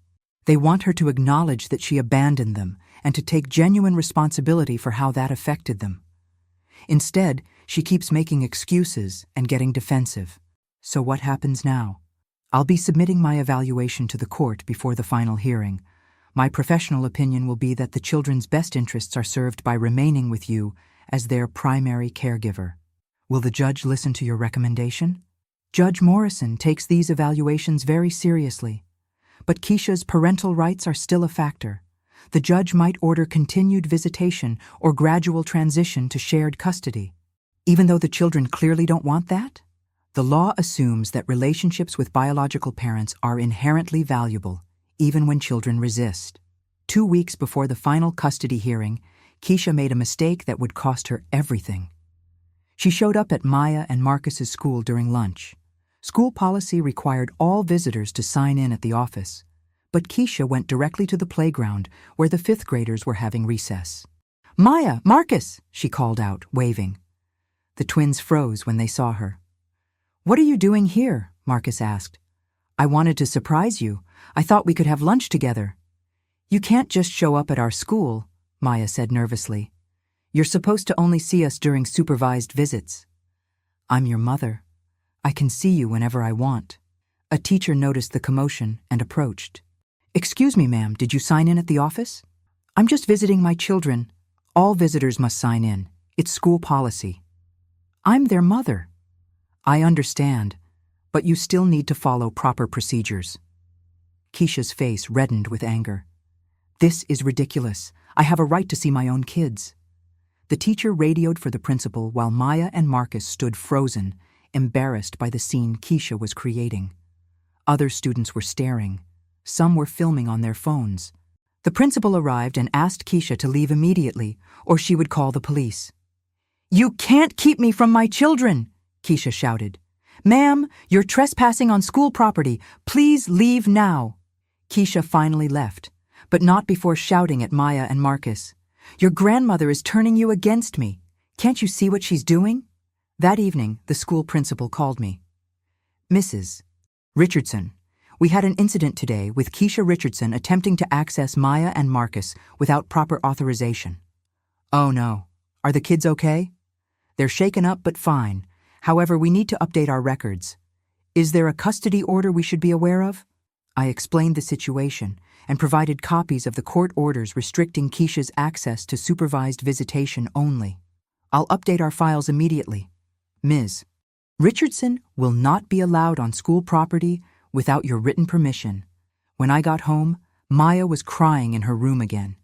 They want her to acknowledge that she abandoned them and to take genuine responsibility for how that affected them. Instead, she keeps making excuses and getting defensive. So what happens now? I'll be submitting my evaluation to the court before the final hearing. My professional opinion will be that the children's best interests are served by remaining with you as their primary caregiver. Will the judge listen to your recommendation? Judge Morrison takes these evaluations very seriously. But Keisha's parental rights are still a factor. The judge might order continued visitation or gradual transition to shared custody. Even though the children clearly don't want that? The law assumes that relationships with biological parents are inherently valuable, even when children resist. 2 weeks before the final custody hearing, Keisha made a mistake that would cost her everything. She showed up at Maya and Marcus's school during lunch. School policy required all visitors to sign in at the office, but Keisha went directly to the playground where the 5th graders were having recess. "Maya, Marcus!" she called out, waving. The twins froze when they saw her. "What are you doing here?" Marcus asked. "I wanted to surprise you. I thought we could have lunch together." "You can't just show up at our school," Maya said nervously. "You're supposed to only see us during supervised visits." "I'm your mother. I can see you whenever I want." A teacher noticed the commotion and approached. "Excuse me, ma'am, did you sign in at the office?" "I'm just visiting my children. All visitors must sign in. It's school policy." "I'm their mother." "I understand, but you still need to follow proper procedures." Keisha's face reddened with anger. "This is ridiculous. I have a right to see my own kids." The teacher radioed for the principal while Maya and Marcus stood frozen, embarrassed by the scene Keisha was creating. Other students were staring. Some were filming on their phones. The principal arrived and asked Keisha to leave immediately, or she would call the police. "You can't keep me from my children!" Keisha shouted. "Ma'am, you're trespassing on school property. Please leave now." Keisha finally left, but not before shouting at Maya and Marcus. "Your grandmother is turning you against me. Can't you see what she's doing?" That evening, the school principal called me. "Mrs. Richardson, we had an incident today with Keisha Richardson attempting to access Maya and Marcus without proper authorization." "Oh no. Are the kids okay?" "They're shaken up but fine. However, we need to update our records. Is there a custody order we should be aware of?" I explained the situation and provided copies of the court orders restricting Keisha's access to supervised visitation only. "I'll update our files immediately. Ms. Richardson will not be allowed on school property without your written permission." When I got home, Maya was crying in her room again.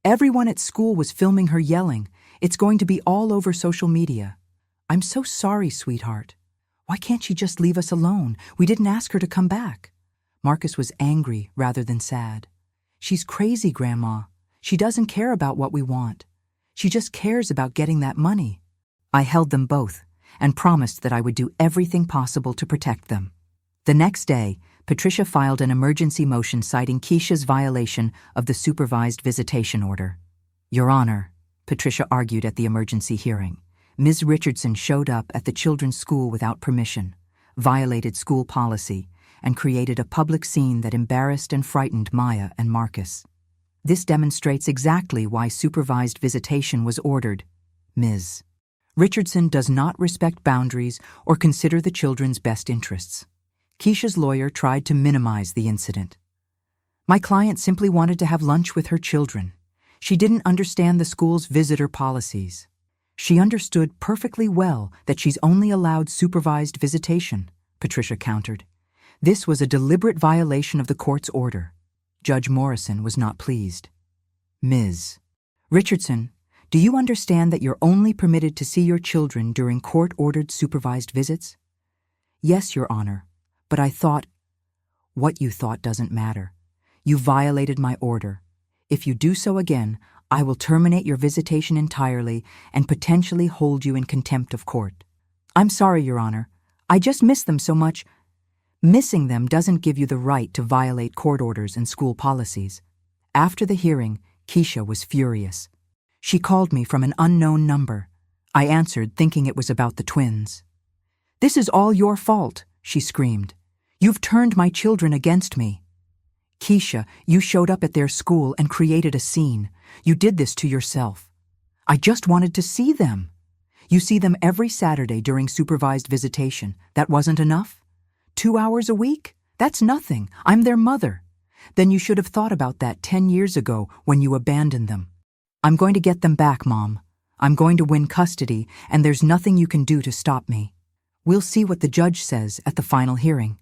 Everyone at school was filming her yelling. It's going to be all over social media. "I'm so sorry, sweetheart. Why can't she just leave us alone? We didn't ask her to come back." Marcus was angry rather than sad. "She's crazy, Grandma. She doesn't care about what we want. She just cares about getting that money." I held them both, and promised that I would do everything possible to protect them. The next day, Patricia filed an emergency motion citing Keisha's violation of the supervised visitation order. Your Honor, Patricia argued at the emergency hearing, Ms. Richardson showed up at the children's school without permission, violated school policy, and created a public scene that embarrassed and frightened Maya and Marcus. This demonstrates exactly why supervised visitation was ordered. Ms. Richardson does not respect boundaries or consider the children's best interests. Keisha's lawyer tried to minimize the incident. My client simply wanted to have lunch with her children. She didn't understand the school's visitor policies. She understood perfectly well that she's only allowed supervised visitation, Patricia countered. This was a deliberate violation of the court's order. Judge Morrison was not pleased. Ms. Richardson, do you understand that you're only permitted to see your children during court-ordered supervised visits? Yes, Your Honor, but I thought... What you thought doesn't matter. You violated my order. If you do so again, I will terminate your visitation entirely and potentially hold you in contempt of court. I'm sorry, Your Honor. I just miss them so much. Missing them doesn't give you the right to violate court orders and school policies. After the hearing, Keisha was furious. She called me from an unknown number. I answered, thinking it was about the twins. This is all your fault, she screamed. You've turned my children against me. Keisha, you showed up at their school and created a scene. You did this to yourself. I just wanted to see them. You see them every Saturday during supervised visitation. That wasn't enough? 2 hours a week? That's nothing. I'm their mother. Then you should have thought about that 10 years ago when you abandoned them. I'm going to get them back, Mom. I'm going to win custody, and there's nothing you can do to stop me. We'll see what the judge says at the final hearing.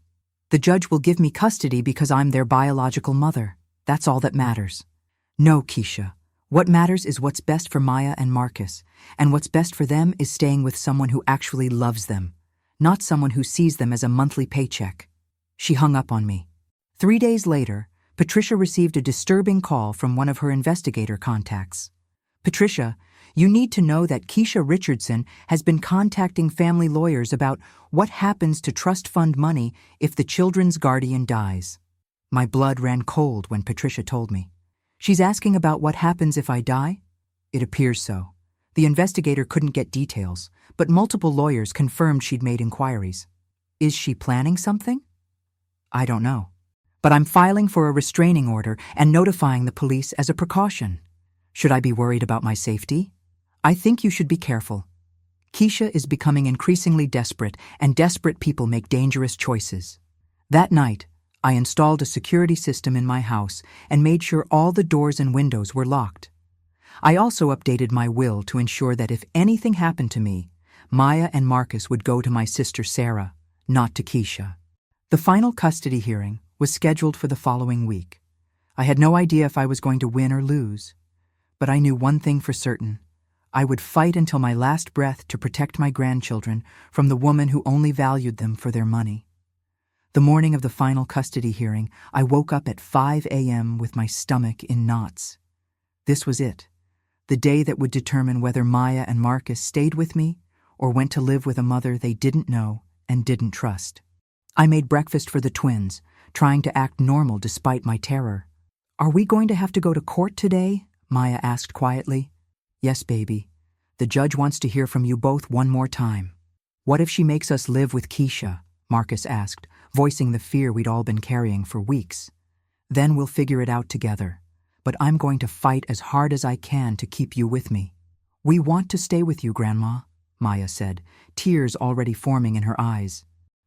The judge will give me custody because I'm their biological mother. That's all that matters. No, Keisha. What matters is what's best for Maya and Marcus, and what's best for them is staying with someone who actually loves them, not someone who sees them as a monthly paycheck. She hung up on me. 3 days later, Patricia received a disturbing call from one of her investigator contacts. Patricia, you need to know that Keisha Richardson has been contacting family lawyers about what happens to trust fund money if the children's guardian dies. My blood ran cold when Patricia told me. She's asking about what happens if I die? It appears so. The investigator couldn't get details, but multiple lawyers confirmed she'd made inquiries. Is she planning something? I don't know. But I'm filing for a restraining order and notifying the police as a precaution. Should I be worried about my safety? I think you should be careful. Keisha is becoming increasingly desperate, and desperate people make dangerous choices. That night, I installed a security system in my house and made sure all the doors and windows were locked. I also updated my will to ensure that if anything happened to me, Maya and Marcus would go to my sister Sarah, not to Keisha. The final custody hearing was scheduled for the following week. I had no idea if I was going to win or lose, but I knew one thing for certain. I would fight until my last breath to protect my grandchildren from the woman who only valued them for their money. The morning of the final custody hearing, I woke up at 5 a.m. with my stomach in knots. This was it, the day that would determine whether Maya and Marcus stayed with me or went to live with a mother they didn't know and didn't trust. I made breakfast for the twins, trying to act normal despite my terror. Are we going to have to go to court today? Maya asked quietly. Yes, baby. The judge wants to hear from you both one more time. What if she makes us live with Keisha? Marcus asked, voicing the fear we'd all been carrying for weeks. Then we'll figure it out together. But I'm going to fight as hard as I can to keep you with me. We want to stay with you, Grandma, Maya said, tears already forming in her eyes.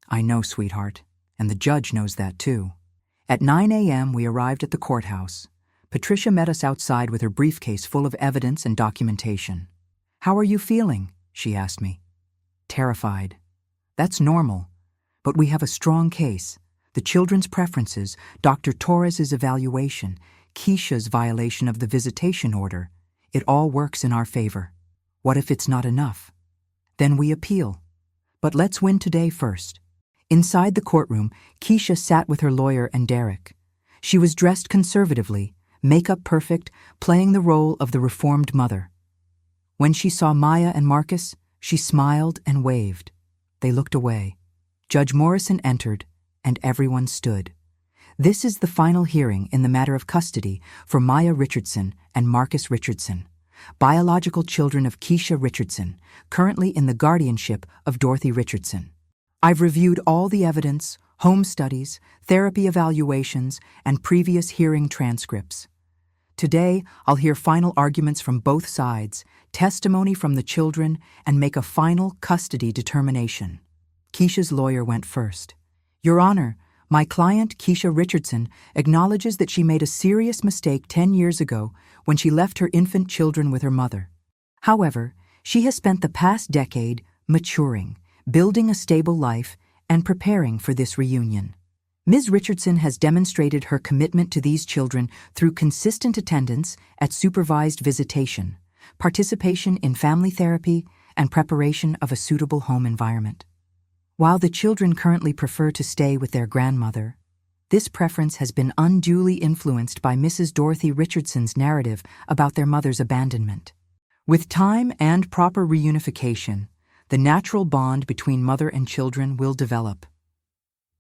I know, sweetheart, and the judge knows that too. At 9 a.m. we arrived at the courthouse. Patricia met us outside with her briefcase full of evidence and documentation. How are you feeling? She asked me. Terrified. That's normal. But we have a strong case. The children's preferences, Dr. Torres's evaluation, Keisha's violation of the visitation order. It all works in our favor. What if it's not enough? Then we appeal. But let's win today first. Inside the courtroom, Keisha sat with her lawyer and Derek. She was dressed conservatively, makeup perfect, playing the role of the reformed mother. When she saw Maya and Marcus, She smiled and waved. They looked away. Judge Morrison entered, and everyone stood. This is the final hearing in the matter of custody for Maya Richardson and Marcus Richardson, biological children of Keisha Richardson, currently in the guardianship of Dorothy Richardson. I've reviewed all the evidence, home studies, therapy evaluations, and previous hearing transcripts. Today, I'll hear final arguments from both sides, testimony from the children, and make a final custody determination. Keisha's lawyer went first. Your Honor, my client, Keisha Richardson, acknowledges that she made a serious mistake 10 years ago when she left her infant children with her mother. However, she has spent the past decade maturing, building a stable life, and preparing for this reunion. Ms. Richardson has demonstrated her commitment to these children through consistent attendance at supervised visitation, participation in family therapy, and preparation of a suitable home environment. While the children currently prefer to stay with their grandmother, this preference has been unduly influenced by Mrs. Dorothy Richardson's narrative about their mother's abandonment. With time and proper reunification, the natural bond between mother and children will develop.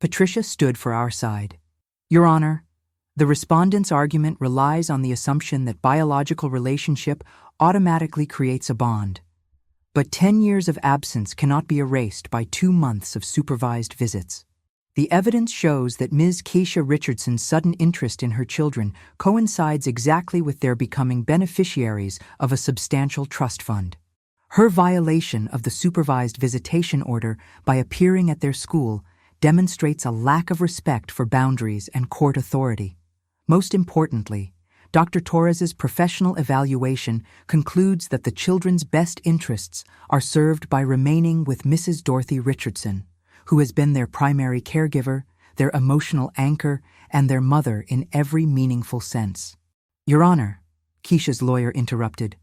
Patricia stood for our side. Your Honor, the respondent's argument relies on the assumption that biological relationship automatically creates a bond. But 10 years of absence cannot be erased by 2 months of supervised visits. The evidence shows that Ms. Keisha Richardson's sudden interest in her children coincides exactly with their becoming beneficiaries of a substantial trust fund. Her violation of the supervised visitation order by appearing at their school demonstrates a lack of respect for boundaries and court authority. Most importantly, Dr. Torres's professional evaluation concludes that the children's best interests are served by remaining with Mrs. Dorothy Richardson, who has been their primary caregiver, their emotional anchor, and their mother in every meaningful sense. Your Honor, Keisha's lawyer interrupted.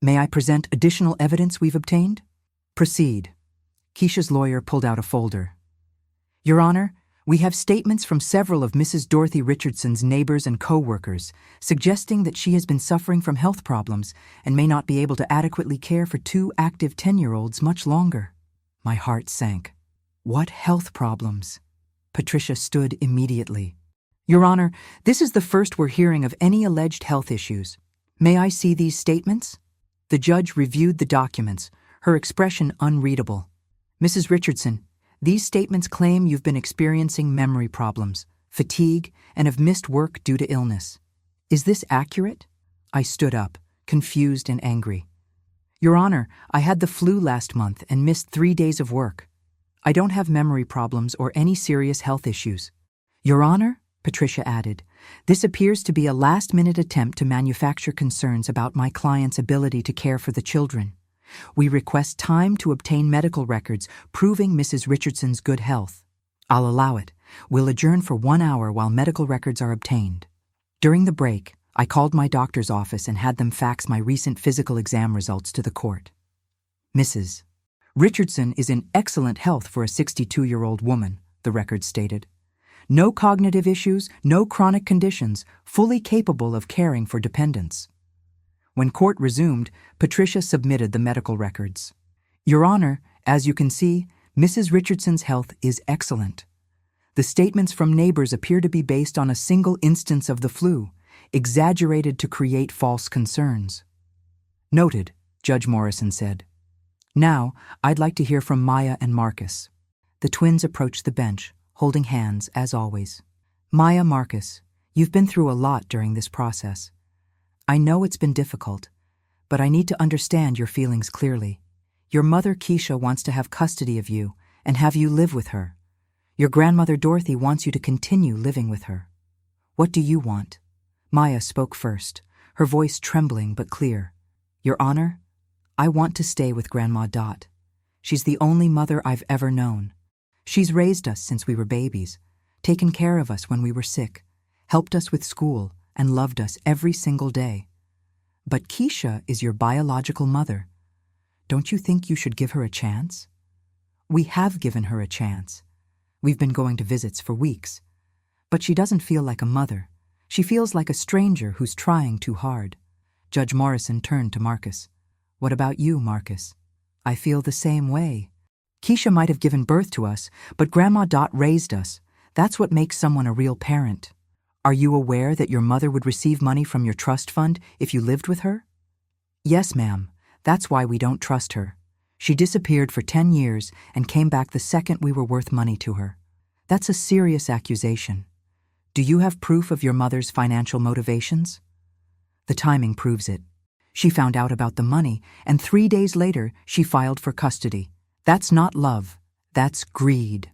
May I present additional evidence we've obtained? Proceed. Keisha's lawyer pulled out a folder. Your Honor, we have statements from several of Mrs. Dorothy Richardson's neighbors and co-workers suggesting that she has been suffering from health problems and may not be able to adequately care for 2 active 10-year-olds much longer. My heart sank. What health problems? Patricia stood immediately. Your Honor, this is the first we're hearing of any alleged health issues. May I see these statements? The judge reviewed the documents, her expression unreadable. Mrs. Richardson, these statements claim you've been experiencing memory problems, fatigue, and have missed work due to illness. Is this accurate? I stood up, confused and angry. Your Honor, I had the flu last month and missed 3 days of work. I don't have memory problems or any serious health issues. Your Honor, Patricia added, this appears to be a last-minute attempt to manufacture concerns about my client's ability to care for the children. We request time to obtain medical records proving Mrs. Richardson's good health. I'll allow it. We'll adjourn for 1 hour while medical records are obtained. During the break, I called my doctor's office and had them fax my recent physical exam results to the court. Mrs. Richardson is in excellent health for a 62-year-old woman, the record stated. No cognitive issues, no chronic conditions, fully capable of caring for dependents. When court resumed, Patricia submitted the medical records. Your Honor, as you can see, Mrs. Richardson's health is excellent. The statements from neighbors appear to be based on a single instance of the flu, exaggerated to create false concerns. Noted, Judge Morrison said. Now, I'd like to hear from Maya and Marcus. The twins approached the bench, holding hands as always. Maya, Marcus, you've been through a lot during this process. I know it's been difficult, but I need to understand your feelings clearly. Your mother, Keisha, wants to have custody of you and have you live with her. Your grandmother, Dorothy, wants you to continue living with her. What do you want? Maya spoke first, her voice trembling but clear. Your Honor, I want to stay with Grandma Dot. She's the only mother I've ever known. She's raised us since we were babies, taken care of us when we were sick, helped us with school, and loved us every single day. But Keisha is your biological mother. Don't you think you should give her a chance? We have given her a chance. We've been going to visits for weeks. But she doesn't feel like a mother. She feels like a stranger who's trying too hard. Judge Morrison turned to Marcus. What about you, Marcus? I feel the same way. Keisha might have given birth to us, but Grandma Dot raised us. That's what makes someone a real parent. Are you aware that your mother would receive money from your trust fund if you lived with her? Yes, ma'am. That's why we don't trust her. She disappeared for 10 years and came back the second we were worth money to her. That's a serious accusation. Do you have proof of your mother's financial motivations? The timing proves it. She found out about the money, and 3 days later, she filed for custody. That's not love. That's greed.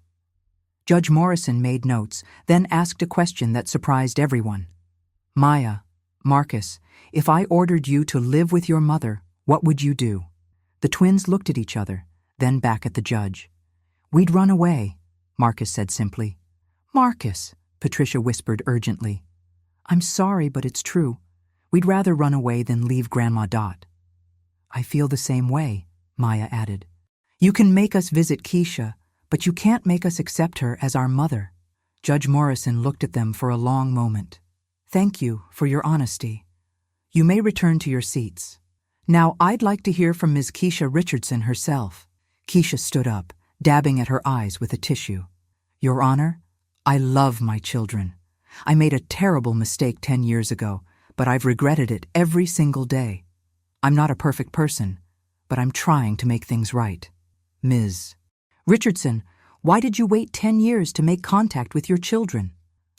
Judge Morrison made notes, then asked a question that surprised everyone. Maya, Marcus, if I ordered you to live with your mother, what would you do? The twins looked at each other, then back at the judge. We'd run away, Marcus said simply. Marcus, Patricia whispered urgently. I'm sorry, but it's true. We'd rather run away than leave Grandma Dot. I feel the same way, Maya added. You can make us visit Keisha, but you can't make us accept her as our mother. Judge Morrison looked at them for a long moment. Thank you for your honesty. You may return to your seats. Now I'd like to hear from Ms. Keisha Richardson herself. Keisha stood up, dabbing at her eyes with a tissue. Your Honor, I love my children. I made a terrible mistake 10 years ago, but I've regretted it every single day. I'm not a perfect person, but I'm trying to make things right. Ms. Richardson, why did you wait 10 years to make contact with your children?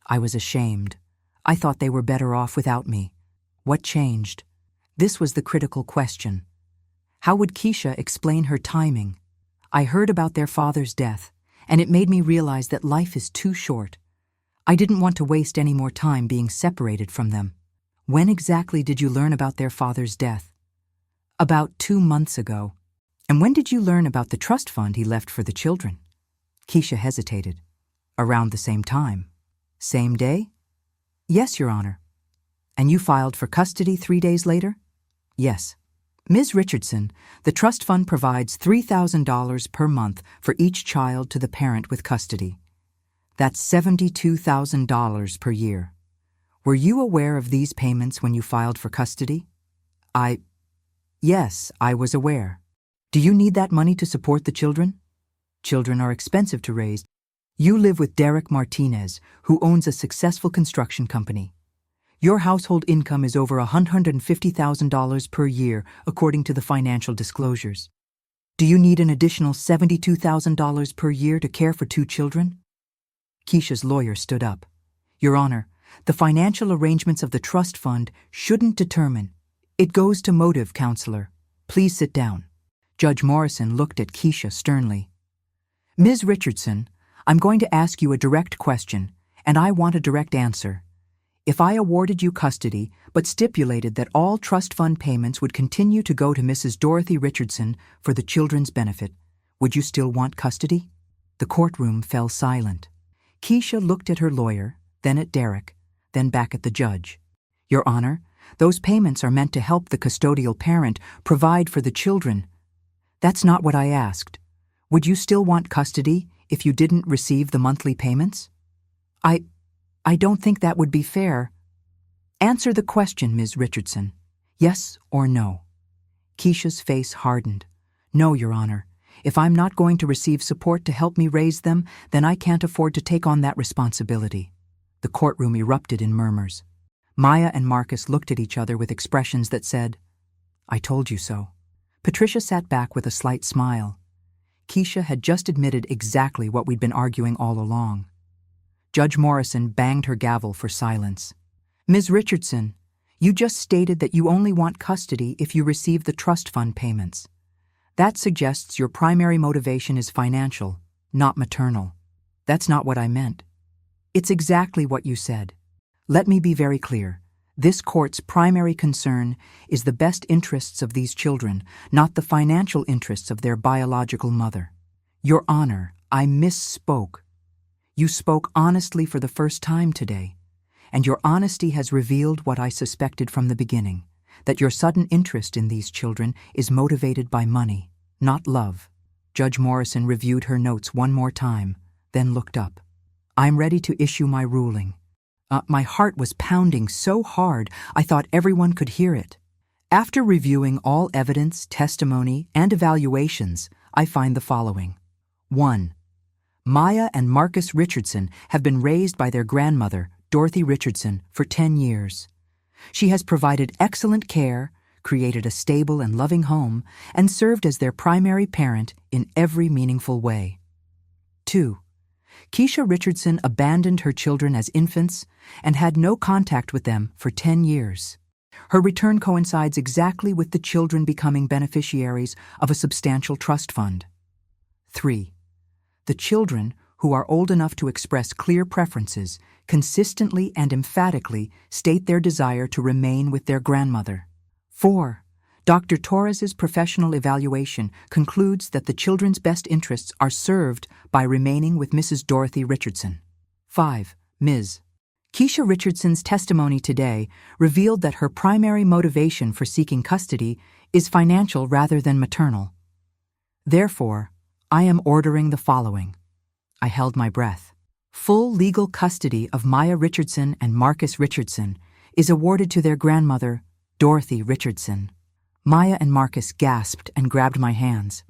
I was ashamed. I thought they were better off without me. What changed? This was the critical question. How would Keisha explain her timing? I heard about their father's death, and it made me realize that life is too short. I didn't want to waste any more time being separated from them. When exactly did you learn about their father's death? About 2 months ago. And when did you learn about the trust fund he left for the children? Keisha hesitated. Around the same time. Same day? Yes, Your Honor. And you filed for custody 3 days later? Yes. Ms. Richardson, the trust fund provides $3,000 per month for each child to the parent with custody. That's $72,000 per year. Were you aware of these payments when you filed for custody? Yes, I was aware. Do you need that money to support the children? Children are expensive to raise. You live with Derek Martinez, who owns a successful construction company. Your household income is over $150,000 per year, according to the financial disclosures. Do you need an additional $72,000 per year to care for 2 children? Keisha's lawyer stood up. Your Honor, the financial arrangements of the trust fund shouldn't determine. It goes to motive, counselor. Please sit down. Judge Morrison looked at Keisha sternly. Ms. Richardson, I'm going to ask you a direct question, and I want a direct answer. If I awarded you custody, but stipulated that all trust fund payments would continue to go to Mrs. Dorothy Richardson for the children's benefit, would you still want custody? The courtroom fell silent. Keisha looked at her lawyer, then at Derek, then back at the judge. Your Honor, those payments are meant to help the custodial parent provide for the children. That's not what I asked. Would you still want custody if you didn't receive the monthly payments? I don't think that would be fair. Answer the question, Ms. Richardson. Yes or no? Keisha's face hardened. No, Your Honor. If I'm not going to receive support to help me raise them, then I can't afford to take on that responsibility. The courtroom erupted in murmurs. Maya and Marcus looked at each other with expressions that said, I told you so. Patricia sat back with a slight smile. Keisha had just admitted exactly what we'd been arguing all along. Judge Morrison banged her gavel for silence. Ms. Richardson, you just stated that you only want custody if you receive the trust fund payments. That suggests your primary motivation is financial, not maternal. That's not what I meant. It's exactly what you said. Let me be very clear. This court's primary concern is the best interests of these children, not the financial interests of their biological mother. Your Honor, I misspoke. You spoke honestly for the first time today, and your honesty has revealed what I suspected from the beginning, that your sudden interest in these children is motivated by money, not love. Judge Morrison reviewed her notes one more time, then looked up. I'm ready to issue my ruling. My heart was pounding so hard I thought everyone could hear it. After reviewing all evidence, testimony, and evaluations, I find the following. 1. Maya and Marcus Richardson have been raised by their grandmother, Dorothy Richardson, for 10 years. She has provided excellent care, created a stable and loving home, and served as their primary parent in every meaningful way. 2. Keisha Richardson abandoned her children as infants and had no contact with them for 10 years. Her return coincides exactly with the children becoming beneficiaries of a substantial trust fund. 3. The children, who are old enough to express clear preferences, consistently and emphatically state their desire to remain with their grandmother. 4. Dr. Torres's professional evaluation concludes that the children's best interests are served by remaining with Mrs. Dorothy Richardson. 5. Ms. Keisha Richardson's testimony today revealed that her primary motivation for seeking custody is financial rather than maternal. Therefore, I am ordering the following. I held my breath. Full legal custody of Maya Richardson and Marcus Richardson is awarded to their grandmother, Dorothy Richardson. Maya and Marcus gasped and grabbed my hands.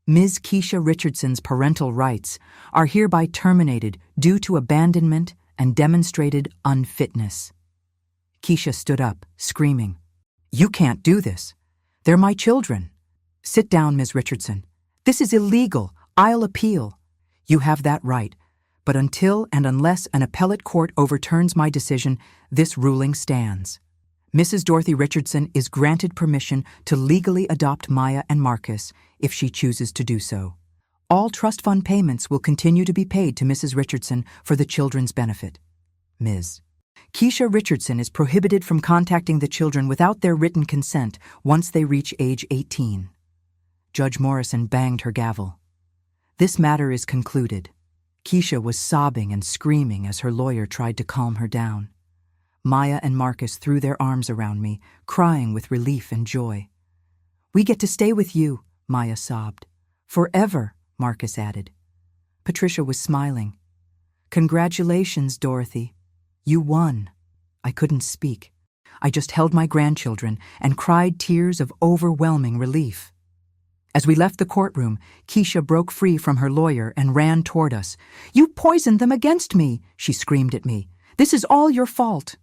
Ms. Keisha Richardson's parental rights are hereby terminated due to abandonment and demonstrated unfitness. Keisha stood up, screaming, "You can't do this. They're my children." "Sit down, Ms. Richardson. This is illegal. I'll appeal." "You have that right, but until and unless an appellate court overturns my decision, this ruling stands. Mrs. Dorothy Richardson is granted permission to legally adopt Maya and Marcus if she chooses to do so. All trust fund payments will continue to be paid to Mrs. Richardson for the children's benefit. Ms. Keisha Richardson is prohibited from contacting the children without their written consent once they reach age 18. Judge Morrison banged her gavel. This matter is concluded. Keisha was sobbing and screaming as her lawyer tried to calm her down. Maya and Marcus threw their arms around me, crying with relief and joy. "We get to stay with you," Maya sobbed. "Forever," Marcus added. Patricia was smiling. "Congratulations, Dorothy. You won." I couldn't speak. I just held my grandchildren and cried tears of overwhelming relief. As we left the courtroom, Keisha broke free from her lawyer and ran toward us. "You poisoned them against me," she screamed at me. "This is all your fault."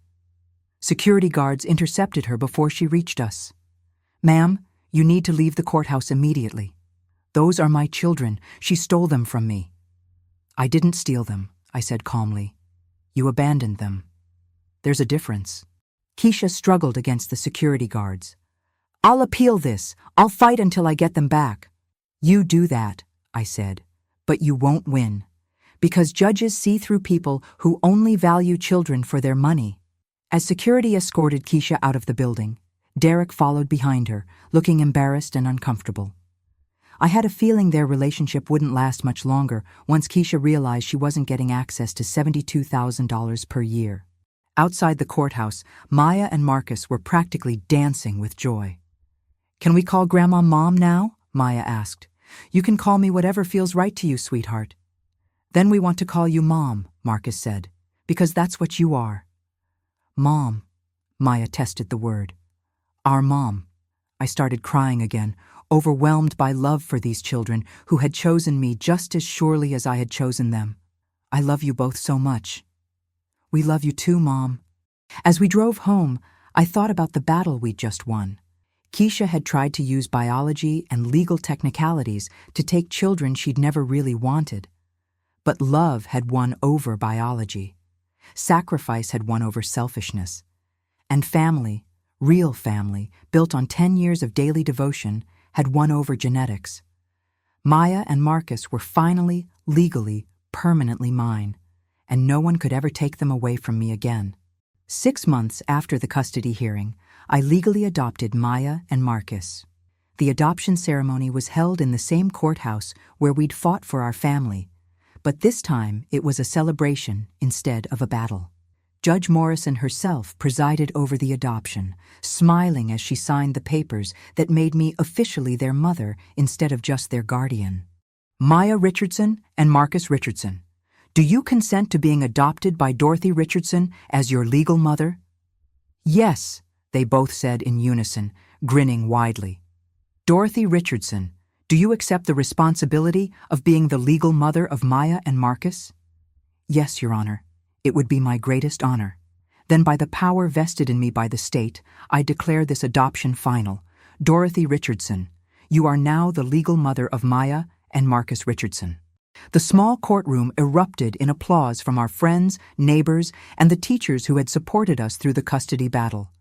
Security guards intercepted her before she reached us. "Ma'am, you need to leave the courthouse immediately. Those are my children. She stole them from me." "I didn't steal them," I said calmly. "You abandoned them. There's a difference." Keisha struggled against the security guards. "I'll appeal this. I'll fight until I get them back." "You do that," I said, "but you won't win, because judges see through people who only value children for their money." As security escorted Keisha out of the building, Derek followed behind her, looking embarrassed and uncomfortable. I had a feeling their relationship wouldn't last much longer once Keisha realized she wasn't getting access to $72,000 per year. Outside the courthouse, Maya and Marcus were practically dancing with joy. "Can we call Grandma Mom now?" Maya asked. "You can call me whatever feels right to you, sweetheart." "Then we want to call you Mom," Marcus said, "because that's what you are." "Mom," Maya tested the word. "Our mom." I started crying again, overwhelmed by love for these children who had chosen me just as surely as I had chosen them. "I love you both so much." "We love you too, Mom." As we drove home, I thought about the battle we'd just won. Keisha had tried to use biology and legal technicalities to take children she'd never really wanted. But love had won over biology. Sacrifice had won over selfishness. And family, real family, built on 10 years of daily devotion, had won over genetics. Maya and Marcus were finally, legally, permanently mine, and no one could ever take them away from me again. 6 months after the custody hearing, I legally adopted Maya and Marcus. The adoption ceremony was held in the same courthouse where we'd fought for our family, but this time it was a celebration instead of a battle. Judge Morrison herself presided over the adoption, smiling as she signed the papers that made me officially their mother instead of just their guardian. "Maya Richardson and Marcus Richardson, do you consent to being adopted by Dorothy Richardson as your legal mother?" "Yes," they both said in unison, grinning widely. Dorothy Richardson, do you accept the responsibility of being the legal mother of Maya and Marcus? Yes, Your Honor. It would be my greatest honor. Then by the power vested in me by the state, I declare this adoption final. Dorothy Richardson, you are now the legal mother of Maya and Marcus Richardson. The small courtroom erupted in applause from our friends, neighbors, and the teachers who had supported us through the custody battle.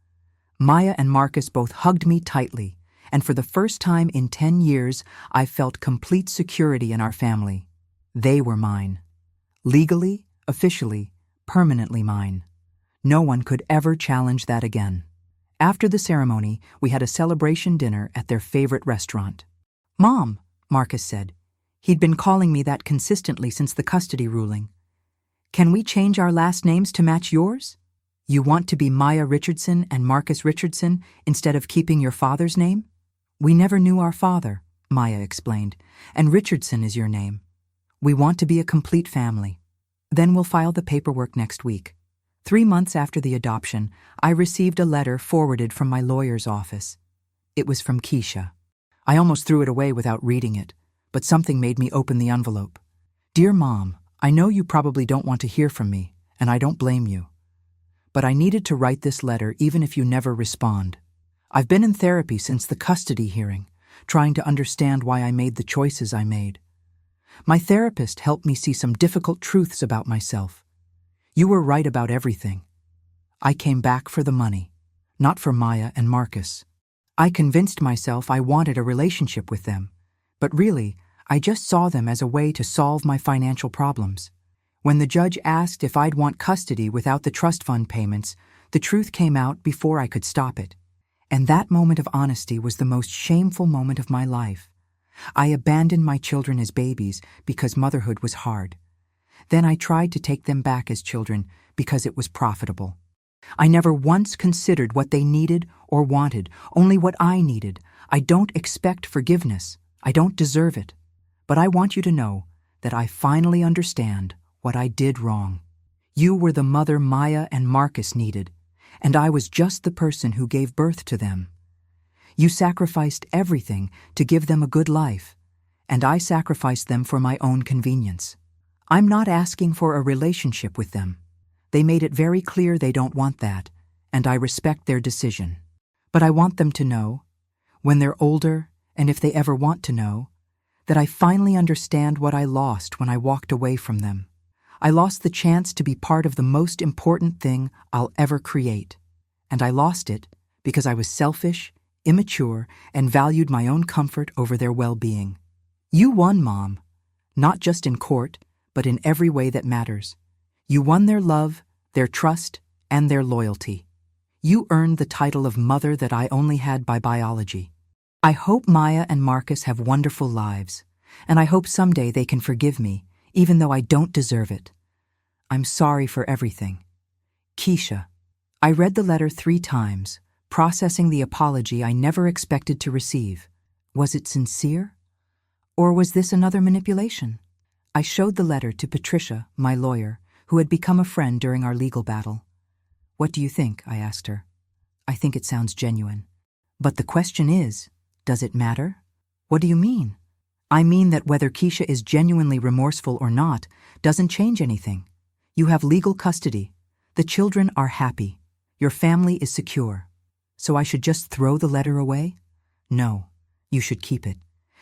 Maya and Marcus both hugged me tightly, and for the first time in 10 years, I felt complete security in our family. They were mine. Legally, officially, permanently mine. No one could ever challenge that again. After the ceremony, we had a celebration dinner at their favorite restaurant. Mom, Marcus said. He'd been calling me that consistently since the custody ruling. Can we change our last names to match yours? You want to be Maya Richardson and Marcus Richardson instead of keeping your father's name? We never knew our father, Maya explained, and Richardson is your name. We want to be a complete family. Then we'll file the paperwork next week. 3 months after the adoption, I received a letter forwarded from my lawyer's office. It was from Keisha. I almost threw it away without reading it, but something made me open the envelope. Dear Mom, I know you probably don't want to hear from me, and I don't blame you. But I needed to write this letter even if you never respond. I've been in therapy since the custody hearing, trying to understand why I made the choices I made. My therapist helped me see some difficult truths about myself. You were right about everything. I came back for the money, not for Maya and Marcus. I convinced myself I wanted a relationship with them, but really, I just saw them as a way to solve my financial problems. When the judge asked if I'd want custody without the trust fund payments, the truth came out before I could stop it. And that moment of honesty was the most shameful moment of my life. I abandoned my children as babies because motherhood was hard. Then I tried to take them back as children because it was profitable. I never once considered what they needed or wanted, only what I needed. I don't expect forgiveness. I don't deserve it. But I want you to know that I finally understand what I did wrong. You were the mother Maya and Marcus needed, and I was just the person who gave birth to them. You sacrificed everything to give them a good life, and I sacrificed them for my own convenience. I'm not asking for a relationship with them. They made it very clear they don't want that, and I respect their decision. But I want them to know, when they're older, and if they ever want to know, that I finally understand what I lost when I walked away from them. I lost the chance to be part of the most important thing I'll ever create, and I lost it because I was selfish, immature, and valued my own comfort over their well-being. You won, Mom, not just in court, but in every way that matters. You won their love, their trust, and their loyalty. You earned the title of mother that I only had by biology. I hope Maya and Marcus have wonderful lives, and I hope someday they can forgive me, even though I don't deserve it. I'm sorry for everything. Keisha. I read the letter 3 times, processing the apology I never expected to receive. Was it sincere? Or was this another manipulation? I showed the letter to Patricia, my lawyer, who had become a friend during our legal battle. What do you think? I asked her. I think it sounds genuine. But the question is, does it matter? What do you mean? I mean that whether Keisha is genuinely remorseful or not doesn't change anything. You have legal custody. The children are happy. Your family is secure. So I should just throw the letter away? No, you should keep it.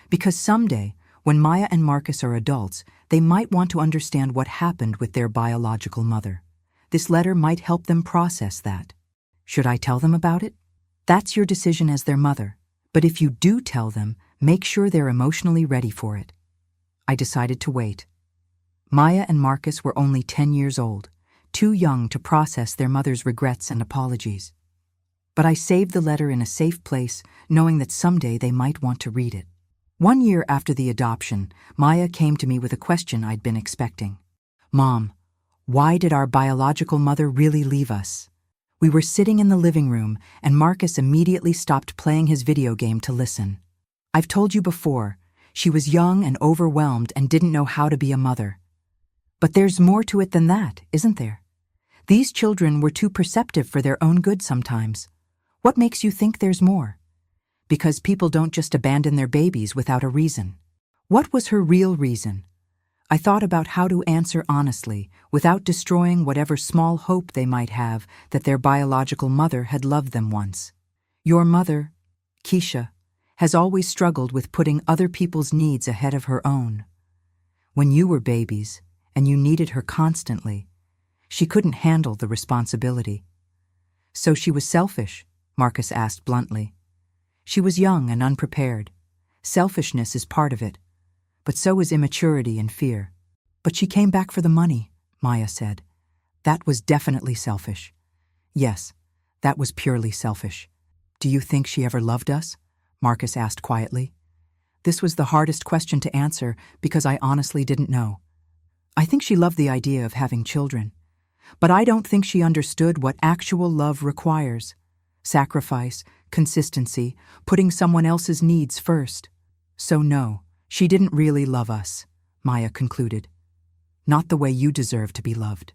Because someday, when Maya and Marcus are adults, they might want to understand what happened with their biological mother. This letter might help them process that. Should I tell them about it? That's your decision as their mother. But if you do tell them, make sure they're emotionally ready for it. I decided to wait. Maya and Marcus were only 10 years old, too young to process their mother's regrets and apologies. But I saved the letter in a safe place, knowing that someday they might want to read it. 1 year after the adoption, Maya came to me with a question I'd been expecting. Mom, why did our biological mother really leave us? We were sitting in the living room, and Marcus immediately stopped playing his video game to listen. I've told you before, she was young and overwhelmed and didn't know how to be a mother. But there's more to it than that, isn't there? These children were too perceptive for their own good sometimes. What makes you think there's more? Because people don't just abandon their babies without a reason. What was her real reason? I thought about how to answer honestly, without destroying whatever small hope they might have that their biological mother had loved them once. Your mother, Keisha, has always struggled with putting other people's needs ahead of her own. When you were babies, and you needed her constantly, she couldn't handle the responsibility. So she was selfish, Marcus asked bluntly. She was young and unprepared. Selfishness is part of it, but so is immaturity and fear. But she came back for the money, Maya said. That was definitely selfish. Yes, that was purely selfish. Do you think she ever loved us? Marcus asked quietly. This was the hardest question to answer because I honestly didn't know. I think she loved the idea of having children, but I don't think she understood what actual love requires. Sacrifice, consistency, putting someone else's needs first. So no, she didn't really love us, Maya concluded. Not the way you deserve to be loved.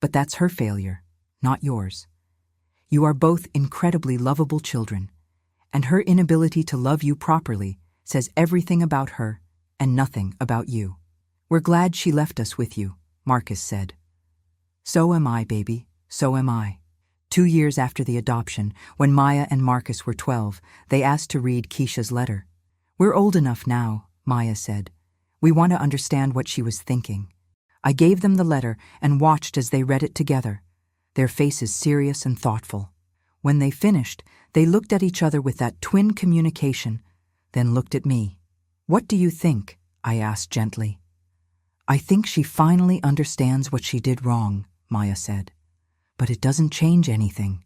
But that's her failure, not yours. You are both incredibly lovable children, and her inability to love you properly says everything about her and nothing about you. We're glad she left us with you, Marcus said. So am I, baby, so am I. 2 years after the adoption, when Maya and Marcus were 12, they asked to read Keisha's letter. We're old enough now, Maya said. We want to understand what she was thinking. I gave them the letter and watched as they read it together, their faces serious and thoughtful. When they finished, they looked at each other with that twin communication, then looked at me. What do you think? I asked gently. I think she finally understands what she did wrong, Maya said. But it doesn't change anything.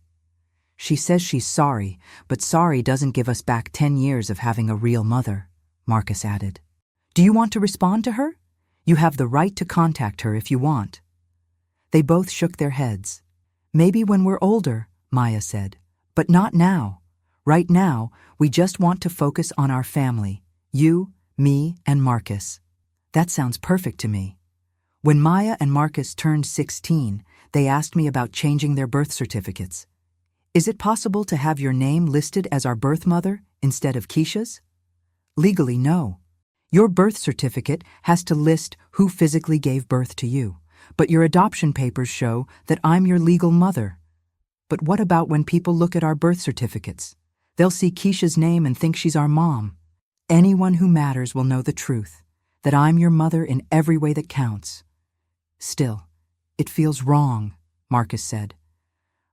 She says she's sorry, but sorry doesn't give us back 10 years of having a real mother, Marcus added. Do you want to respond to her? You have the right to contact her if you want. They both shook their heads. Maybe when we're older, Maya said, but not now. Right now, we just want to focus on our family, you, me, and Marcus. That sounds perfect to me. When Maya and Marcus turned 16, they asked me about changing their birth certificates. Is it possible to have your name listed as our birth mother instead of Keisha's? Legally, no. Your birth certificate has to list who physically gave birth to you, but your adoption papers show that I'm your legal mother. But what about when people look at our birth certificates? They'll see Keisha's name and think she's our mom. Anyone who matters will know the truth, that I'm your mother in every way that counts. Still, it feels wrong, Marcus said.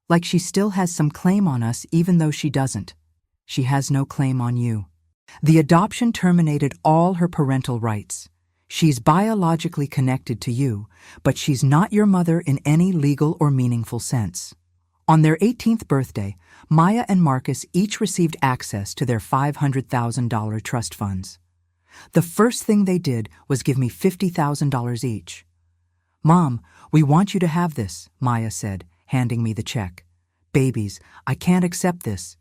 Like she still has some claim on us even though she doesn't. She has no claim on you. The adoption terminated all her parental rights. She's biologically connected to you, but she's not your mother in any legal or meaningful sense. On their 18th birthday, Maya and Marcus each received access to their $500,000 trust funds. The first thing they did was give me $50,000 each. Mom, we want you to have this, Maya said, handing me the check. Babies, I can't accept this.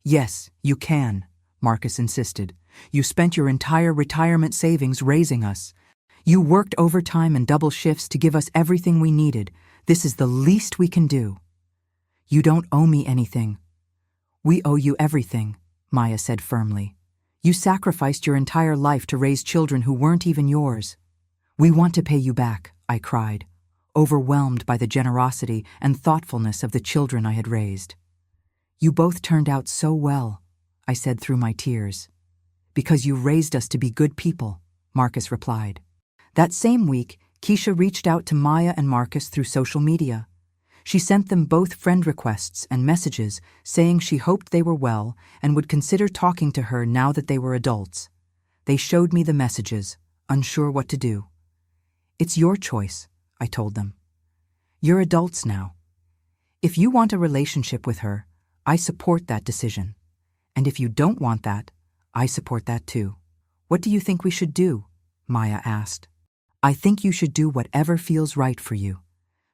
Yes, you can, Marcus insisted. You spent your entire retirement savings raising us. You worked overtime and double shifts to give us everything we needed. This is the least we can do. You don't owe me anything. We owe you everything, Maya said firmly. You sacrificed your entire life to raise children who weren't even yours. We want to pay you back, I cried, overwhelmed by the generosity and thoughtfulness of the children I had raised. You both turned out so well, I said through my tears. Because you raised us to be good people, Marcus replied. That same week, Keisha reached out to Maya and Marcus through social media. She sent them both friend requests and messages saying she hoped they were well and would consider talking to her now that they were adults. They showed me the messages, unsure what to do. It's your choice, I told them. You're adults now. If you want a relationship with her, I support that decision. And if you don't want that, I support that too. What do you think we should do? Maya asked. I think you should do whatever feels right for you.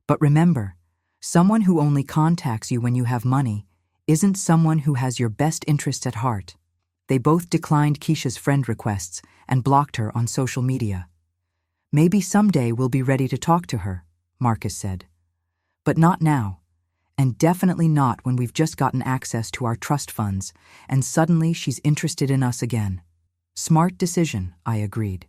But remember, someone who only contacts you when you have money isn't someone who has your best interests at heart. They both declined Keisha's friend requests and blocked her on social media. Maybe someday we'll be ready to talk to her, Marcus said. But not now. And definitely not when we've just gotten access to our trust funds, and suddenly she's interested in us again. Smart decision, I agreed.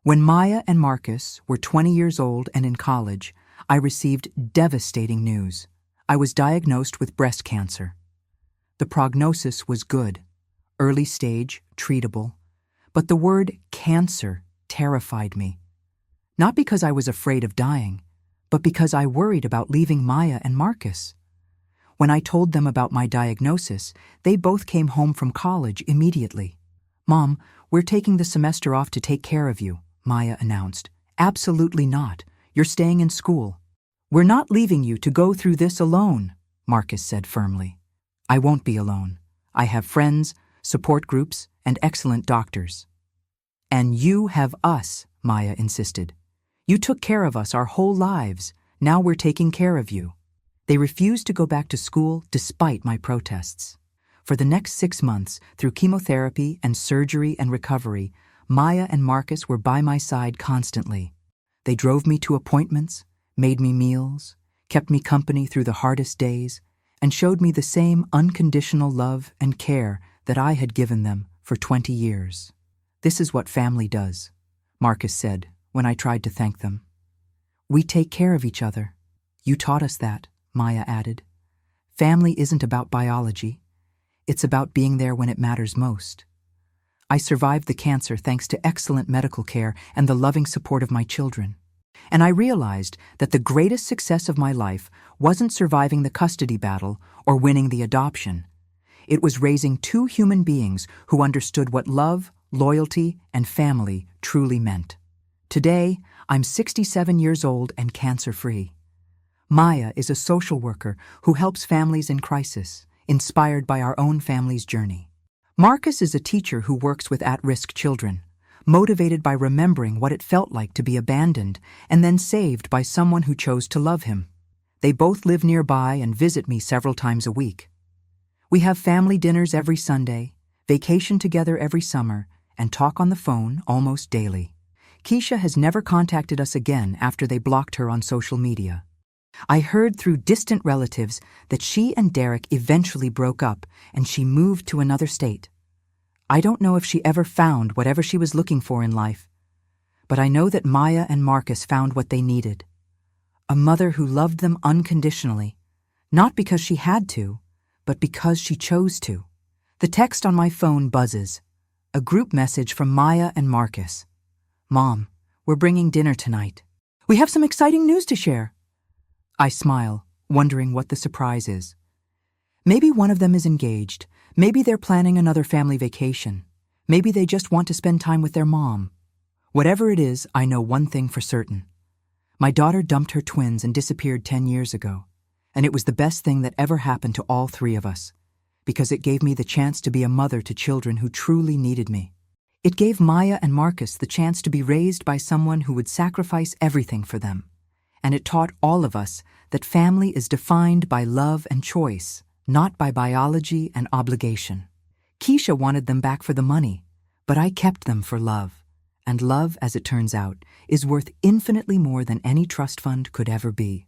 When Maya and Marcus were 20 years old and in college, I received devastating news. I was diagnosed with breast cancer. The prognosis was good, early stage, treatable, but the word cancer terrified me. Not because I was afraid of dying, but because I worried about leaving Maya and Marcus. When I told them about my diagnosis, they both came home from college immediately. "Mom, we're taking the semester off to take care of you," Maya announced. "Absolutely not. You're staying in school." "We're not leaving you to go through this alone," Marcus said firmly. "I won't be alone. I have friends, support groups, and excellent doctors." "And you have us," Maya insisted. "You took care of us our whole lives. Now we're taking care of you." They refused to go back to school despite my protests. For the next 6 months, through chemotherapy and surgery and recovery, Maya and Marcus were by my side constantly. They drove me to appointments, made me meals, kept me company through the hardest days, and showed me the same unconditional love and care that I had given them for 20 years. "This is what family does," Marcus said when I tried to thank them. "We take care of each other." "You taught us that," Maya added. "Family isn't about biology. It's about being there when it matters most." I survived the cancer thanks to excellent medical care and the loving support of my children. And I realized that the greatest success of my life wasn't surviving the custody battle or winning the adoption. It was raising 2 human beings who understood what love, loyalty, and family truly meant. Today, I'm 67 years old and cancer-free. Maya is a social worker who helps families in crisis, inspired by our own family's journey. Marcus is a teacher who works with at-risk children, motivated by remembering what it felt like to be abandoned and then saved by someone who chose to love him. They both live nearby and visit me several times a week. We have family dinners every Sunday, vacation together every summer, and talk on the phone almost daily. Keisha has never contacted us again after they blocked her on social media. I heard through distant relatives that she and Derek eventually broke up and she moved to another state. I don't know if she ever found whatever she was looking for in life, but I know that Maya and Marcus found what they needed. A mother who loved them unconditionally, not because she had to, but because she chose to. The text on my phone buzzes. A group message from Maya and Marcus. "Mom, we're bringing dinner tonight. We have some exciting news to share." I smile, wondering what the surprise is. Maybe one of them is engaged. Maybe they're planning another family vacation. Maybe they just want to spend time with their mom. Whatever it is, I know one thing for certain. My daughter dumped her twins and disappeared 10 years ago, and it was the best thing that ever happened to all 3 of us, because it gave me the chance to be a mother to children who truly needed me. It gave Maya and Marcus the chance to be raised by someone who would sacrifice everything for them. And it taught all of us that family is defined by love and choice, not by biology and obligation. Keisha wanted them back for the money, but I kept them for love. And love, as it turns out, is worth infinitely more than any trust fund could ever be.